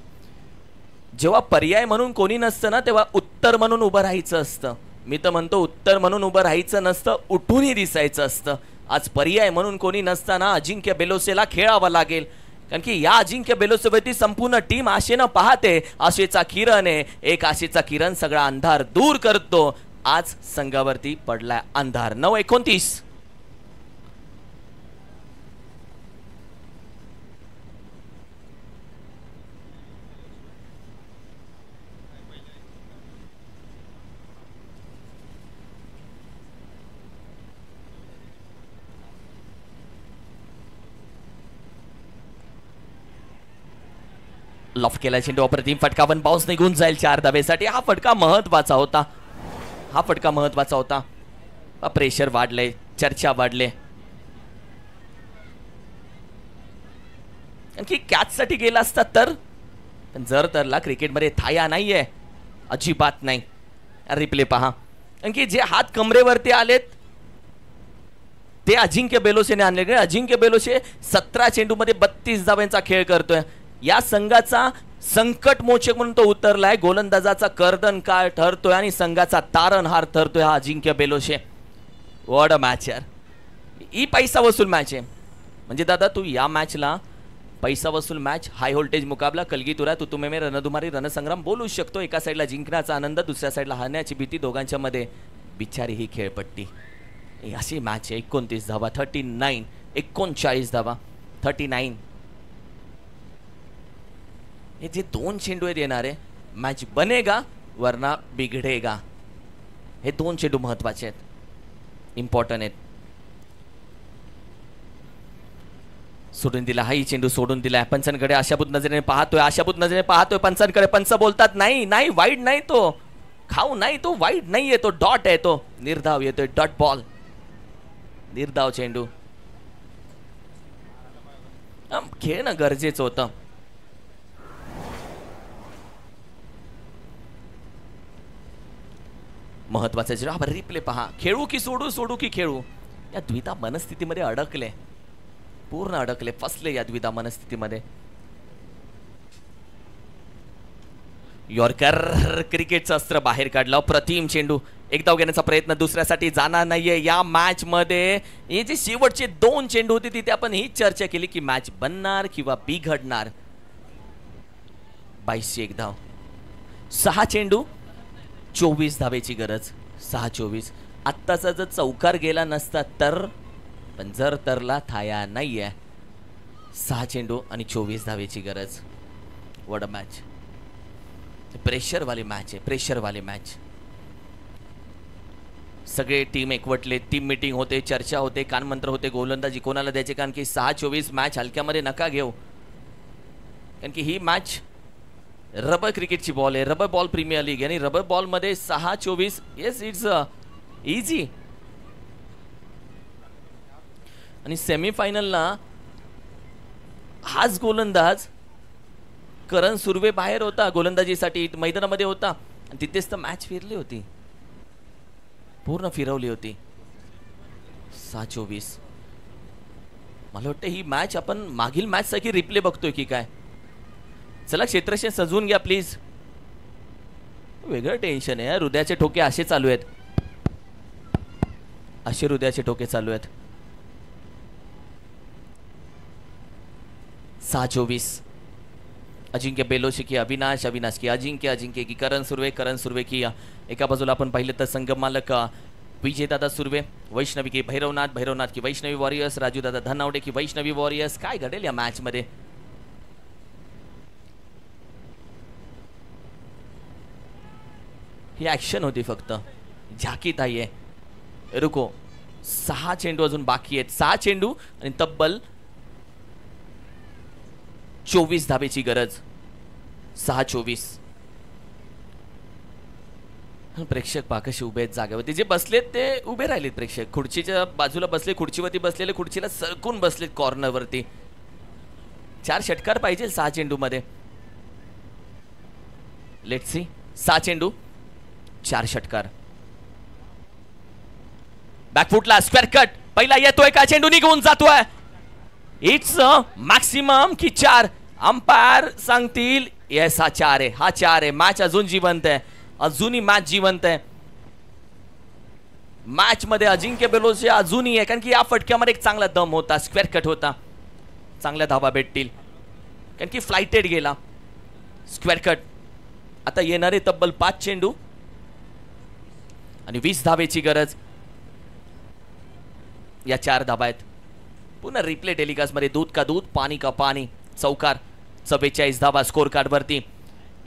जेव्हा पर्याय म्हणून कोणी नसतं ना तेव्हा उत्तर म्हणून उभं राहायचं असतं. मी तर म्हणतो उत्तर म्हणून उभं राहायचं नसतं, उठूनही दिसायचं असतं. आज पर्याय म्हणून कोणी नसताना अजिंक्य बेलोसेला खेळावं लागेल. कारण की या अजिंक्य बेलोसेवरती संपूर्ण टीम आशेनं पाहते. आशेचा किरण आहे. एक आशेचा किरण सगळा अंधार दूर करतो. आज संघावरती पडलाय अंधार. 9-29. लॉफ केला चेंडू. अप्रतिम फटका. 1 बाउन्स निघून जाईल 4 धावेसाठी. हा फटका महत्वाचा होता. प्रेशर वाढलंय, चर्चा वाढले. आणखी कॅच साठी गेला असता तर जर तरला क्रिकेटमध्ये थाया नाहीये, अजिबात नाही. रिप्ले पहा. आणखी जे हात कमरेवरती आलेत ते अजिंक्य बेलोसेने आणले. अजिंक्य बेलोसे 17 चेंडूमध्ये 32 धावांचा खेळ करतोय. या संघाचा संकट मोचक म्हणून तो उतरलाय. गोलंदाजाचा कर्दन काळ ठरतोय आणि संघाचा तारणहार ठरतोय हा अजिंक्य बेलोसे. व्हॉट अ मॅच यार. ही पैसा वसूल मॅच आहे. म्हणजे दादा तू या मॅचला पैसा वसूल मॅच, हाय व्होल्टेज मुकाबला, कलगीतुरा तुतुमे में रणधुमारी रणसंग्राम बोलू शकतो. एका साईडला जिंकण्याचा आनंद, दुसऱ्या साईडला हारण्याची भीती. दोघांच्या मध्ये बिचारी ही खेळपट्टी. अशी मॅच आहे. 29 धावा, 39, 39 धावा, 39. हे जे 2 चेंडू आहेत येणारे, मॅच बनेगा वरना बिघडेगा. हे 2 चेंडू महत्वाचे आहेत, इम्पॉर्टंट आहेत. सोडून दिला, हाही चेंडू सोडून दिलाय. पंचांकडे आशाभूत नजरेने पाहतोय, पंचांकडे. पंच बोलतात नाही नाही, वाईड नाही तो, खाऊ नाही तो, वाईड नाहीये तो, डॉट आहे तो. निर्धाव येतोय, डॉट बॉल, निर्धाव चेंडू. खेळणं गरजेचं होतं. महत्वाचं चेंडू. रिप्ले पहा. खेळू की सोडू, सोडू की खेळू, या द्विधा मनस्थितीमध्ये अडकले, पूर्ण अडकले, फसले या द्विधा मनस्थितीमध्ये. यॉर्कर क्रिकेटचं अस्त्र बाहेर काढलं. प्रतिम चेंडू. एक धाव घेण्याचा प्रयत्न दुसऱ्यासाठी जाणार नाहीये या मॅच मध्ये. हे जे शेवटचे 2 चेंडू होते तिथे आपण हीच चर्चा केली की मॅच बनणार किंवा बिघडणार. 22ची एक धाव. 6 चेंडू 24 धावेची गरज. 6-24. आत्ताचा जर चौकार गेला नसता तर, पण जर तरला थाया नाहीये. 6 चेंडू आणि 24 धावेची गरज. वड मॅच, प्रेशर वाली मॅच आहे, प्रेशर वाली मॅच. सगळे टीम एकवटले, टीम मीटिंग होते, चर्चा होते, कानमंत्र होते, गोलंदाजी कोणाला द्यायचे. कारण की 6-24 मॅच हलक्यामध्ये नका घेऊ, कारण की ही मॅच रबर क्रिकेटची बॉल आहे, रबर बॉल प्रीमियर लीग. आणि रबर बॉल मध्ये 6-24, येस इट्स इझी. आणि सेमीफायनलला हाच गोलंदाज करण सुर्वे बाहेर होता, गोलंदाजीसाठी मैदानामध्ये होता, आणि तिथेच तर मॅच फिरली होती, पूर्ण फिरवली होती. 6-24. मला वाटतं ही मॅच आपण मागील मॅच सारखी रिप्ले बघतोय की काय. चला क्षेत्रक्षण सजवून घ्या प्लीज. वेगळं टेन्शन आहे. हृदयाचे ठोके असे चालू आहेत, असे हृदयाचे ठोके चालू आहेत. 6-24. अजिंक्य बेलोशी की अविनाश, अविनाश की अजिंक्य, अजिंक्य की करण सुर्वे, करण सुर्वे की एका बाजूला आपण पाहिलं तर संगम मालक विजयदादा सुर्वे, वैष्णवी की भैरवनाथ, भैरवनाथ की वैष्णवी वॉरियर्स, राजूदादा धनावडे की वैष्णवी वॉरियर्स. काय घडेल या मॅच मध्ये. ही ऍक्शन होती फक्त, झाकीत आहे. रुको. 6 चेंडू अजून बाकी आहेत. 6 चेंडू आणि तब्बल 24 धावेची गरज. 6-24. प्रेक्षक पाकशी उभे आहेत जागेवरती. जे बसलेत ते उभे राहिलेत प्रेक्षक. खुर्चीच्या बाजूला बसले, खुर्चीवरती बसलेले खुर्चीला सरकून बसलेत कॉर्नरवरती. 4 षटकार पाहिजे 6 चेंडू मध्ये. Let's see. 6 चेंडू 4 षटकार. बॅकफुटला स्क्वेअर कट. पहिला येतोय का चेंडू निघून जातोय. इट्स मॅक्सिमम की 4. अंपायर सांगतील येस हा 4 आहे, हा 4 आहे. मॅच अजून जिवंत आहे, अजूनही मॅच जिवंत आहे. मॅच मध्ये अजिंक्य बेलोशी अजूनही आहे, कारण की या फटक्यामध्ये एक चांगला दम होता, स्क्वेअर कट होता. चांगल्या धावा भेटतील, कारण की फ्लाइटेड गेला स्क्वेअर कट. आता येणारे तब्बल 5 चेंडू आणि 20 धावेची गरज. या 4 धावा आहेत. पुन्हा रिप्ले टेलिकास्ट मध्ये दूध का दूध, पाणी का पाणी. चौकार. 44 धावा स्कोर कार्ड वरती.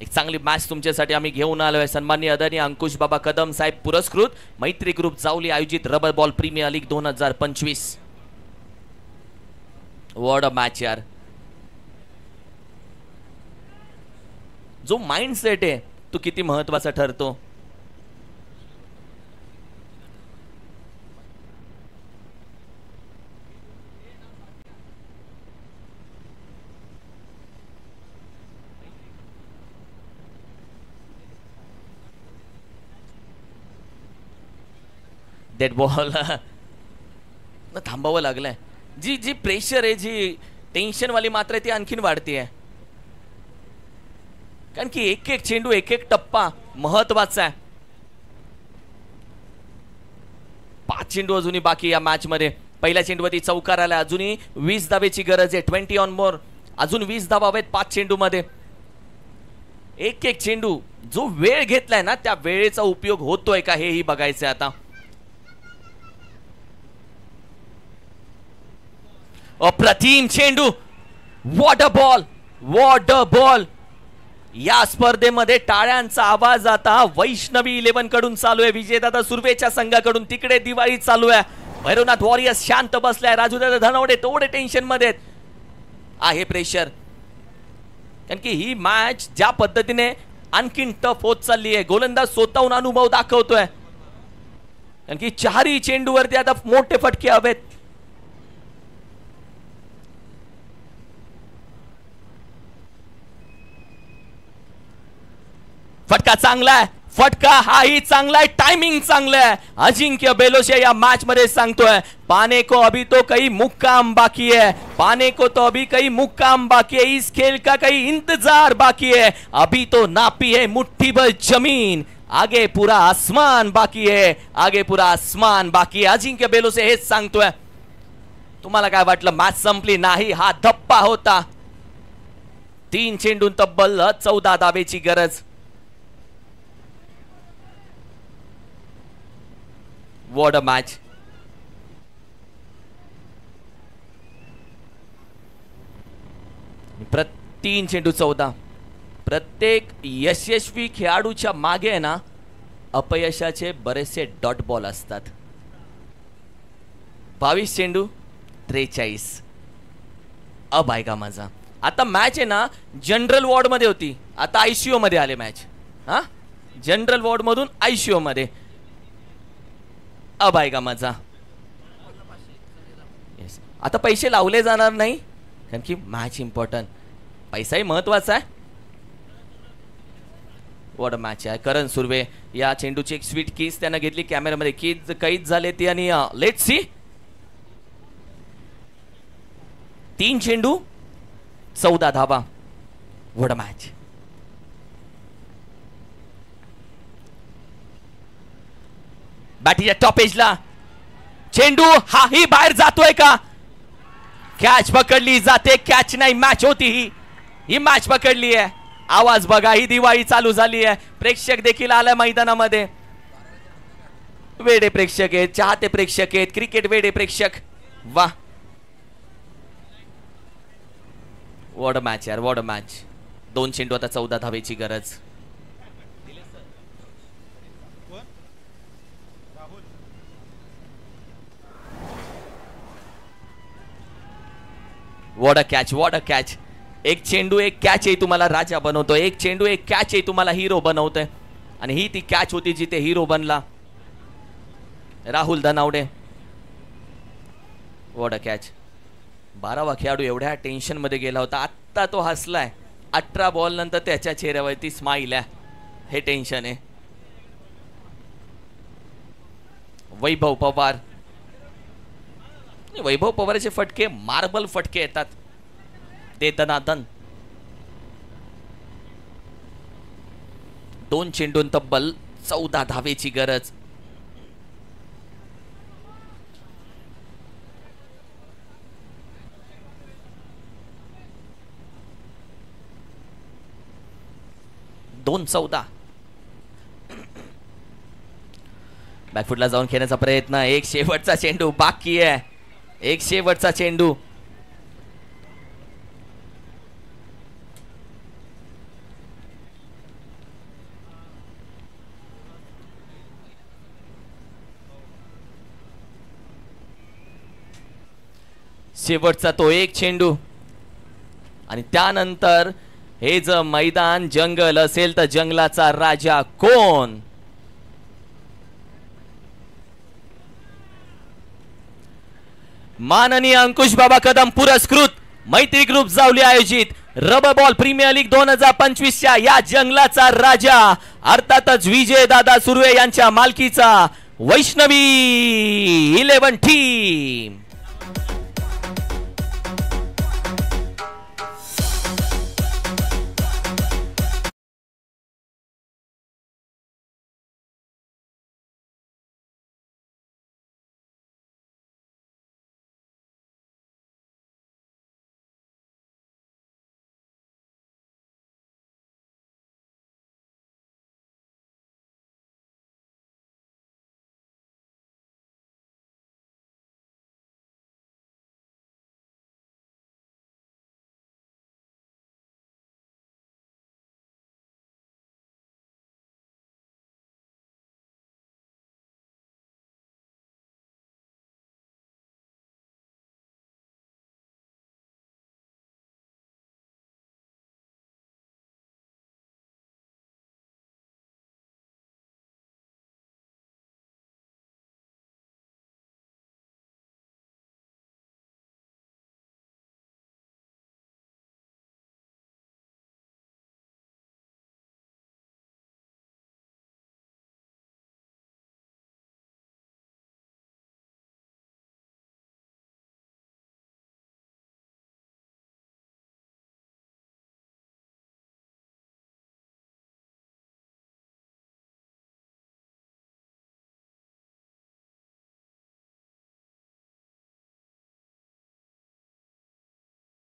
एक चांगली मॅच तुमच्यासाठी आम्ही घेऊन आलोय. सन्माननीय आदरणीय अंकुश बाबा कदम साहेब पुरस्कृत मैत्री ग्रुप जावली आयोजित rubber ball premier league 2025. What a match यार. जो माइंडसेट आहे तो किती महत्वाचा ठरतो. डेड बॉल थांबावं लागलंय. जी जी प्रेशर आहे, जी टेन्शन वाली मात्र आहे ती आणखीन वाढते आहे, कारण की एक एक चेंडू, एक एक टप्पा महत्वाचा आहे. 5 चेंडू अजूनही बाकी या मॅच मध्ये. पहिल्या चेंडूवरती चौकार आला. अजूनही 20 धावेची गरज आहे. 20 ऑन मोर. अजून 20 धावा हवेत 5 चेंडू मध्ये. एक एक चेंडू जो वेळ घेतलाय ना, त्या वेळेचा उपयोग होतोय का हेही बघायचंय आता. अप्रतिम चेंडू. What a ball, what a ball. या स्पर्धेमध्ये टाळ्यांचा आवाज आता वैष्णवी 11 कडून चालू आहे. विजयदादा सुर्वेच्या संघाकडून तिकडे दिवाळी चालू आहे. भैरवनाथ वॉरियर्स शांत बसलाय. राजूदादा धनवडे थोडे टेन्शन मध्ये आहे. प्रेशर, कारण की ही मॅच ज्या पद्धतीने आणखीन टफ होत चालली आहे. गोलंदाज स्वतःहून अनुभव दाखवतोय, कारण की चारही चेंडूवरती आता मोठे फटके हवेत. फटका चांगला आहे, फटका हाही चांगला है, टाइमिंग चांगला है. अजिंक्य बेलोशे या मैच मध्ये सांगतोय, पाने को अभी तो कई मुक्काम बाकी है, पाने को तो अभी कई मुक्काम बाकी है, इस खेल का कई इंतजार बाकी है, अभी तो नापी है मुट्ठी भर जमीन, आगे पूरा आसमान बाकी है, आगे पूरा आसमान बाकी है. अजिंक्य बेलोशे हेच सांगतोय. तुम्हाला काय वाटलं मॅच संपली? नाही, हा धप्पा होता. 3 चेंडून तब्बल 14 धावेची गरज. What a match. तीन चेंडू 14. प्रत्येक यशस्वी खेळाडूच्या मागे आहे ना अपयशाचे बरेचसे डॉट बॉल असतात. 22 चेंडू 43. अब आहे का माझा. आता मॅच आहे ना जनरल वॉर्ड मध्ये होती, आता आयसीयू मध्ये आले मॅच. हा, जनरल वॉर्ड मधून आयसीयू मध्ये. अब आहे का माझा. येस, आता पैसे लावले जाणार नाही, कारण की मॅच इम्पॉर्टंट, पैसाही महत्वाचा आहे. व्हॉट अ मॅच आहे. करण सुर्वे या चेंडूची एक स्वीट किस त्यानं घेतली कॅमेरामध्ये, किस कैद झाले ती. आणि लेट्स सी. 3 चेंडू 14 धावा. What a match. बॅटीच्या टॉप एजला चेंडू, हाही बाहेर जातोय का. कॅच पकडली जाते, कॅच नाही, मॅच होती ही मॅच पकडली आहे. आवाज बघा, ही दिवाळी चालू झाली आहे. प्रेक्षक देखील आलाय मैदानामध्ये. वेडे प्रेक्षक आहेत, चाहते प्रेक्षक आहेत, क्रिकेट वेडे प्रेक्षक. वा, व्हॉट अ मॅच यार, व्हॉट अ मॅच. 2 चेंडू आता 14 धावेची गरज. What a catch, what a catch. एक चेंडू एक कॅच आहे तुम्हाला राजा बनवतोय, एक चेंडू एक कॅच आहे तुम्हाला हिरो बनवतोय. आणि ही ती कॅच होती जिथे हिरो बनला Rahul Dhanawade. What a catch. 12वा खेळाडू एवढ्या टेन्शन मध्ये गेला होता, आत्ता तो हसलाय. 18 बॉल नंतर त्याच्या चेहऱ्यावरती स्माइल आहे. हे टेन्शन आहे. वैभव पवार. वैभव पवारचे फटके मार्बल फटके येतात. देतनादन. 2 चेंडून तब्बल 14 धावेची गरज. दोन 14. बॅकफुटला जाऊन खेळण्याचा प्रयत्न. एक शेवटचा चेंडू बाकी आहे, एक शेवटचा चेंडू. शेवटचा तो एक चेंडू. आणि त्यानंतर हे जर मैदान जंगल असेल तर जंगलाचा राजा कोण. माननीय अंकुश बाबा कदम पुरस्कृत मैत्री ग्रुप जावली आयोजित रबर बॉल प्रीमियर लीग 2025च्या या जंगलाचा राजा अर्थातच विजय दादा सुर्वे यांच्या मालकीचा वैष्णवी 11 टीम.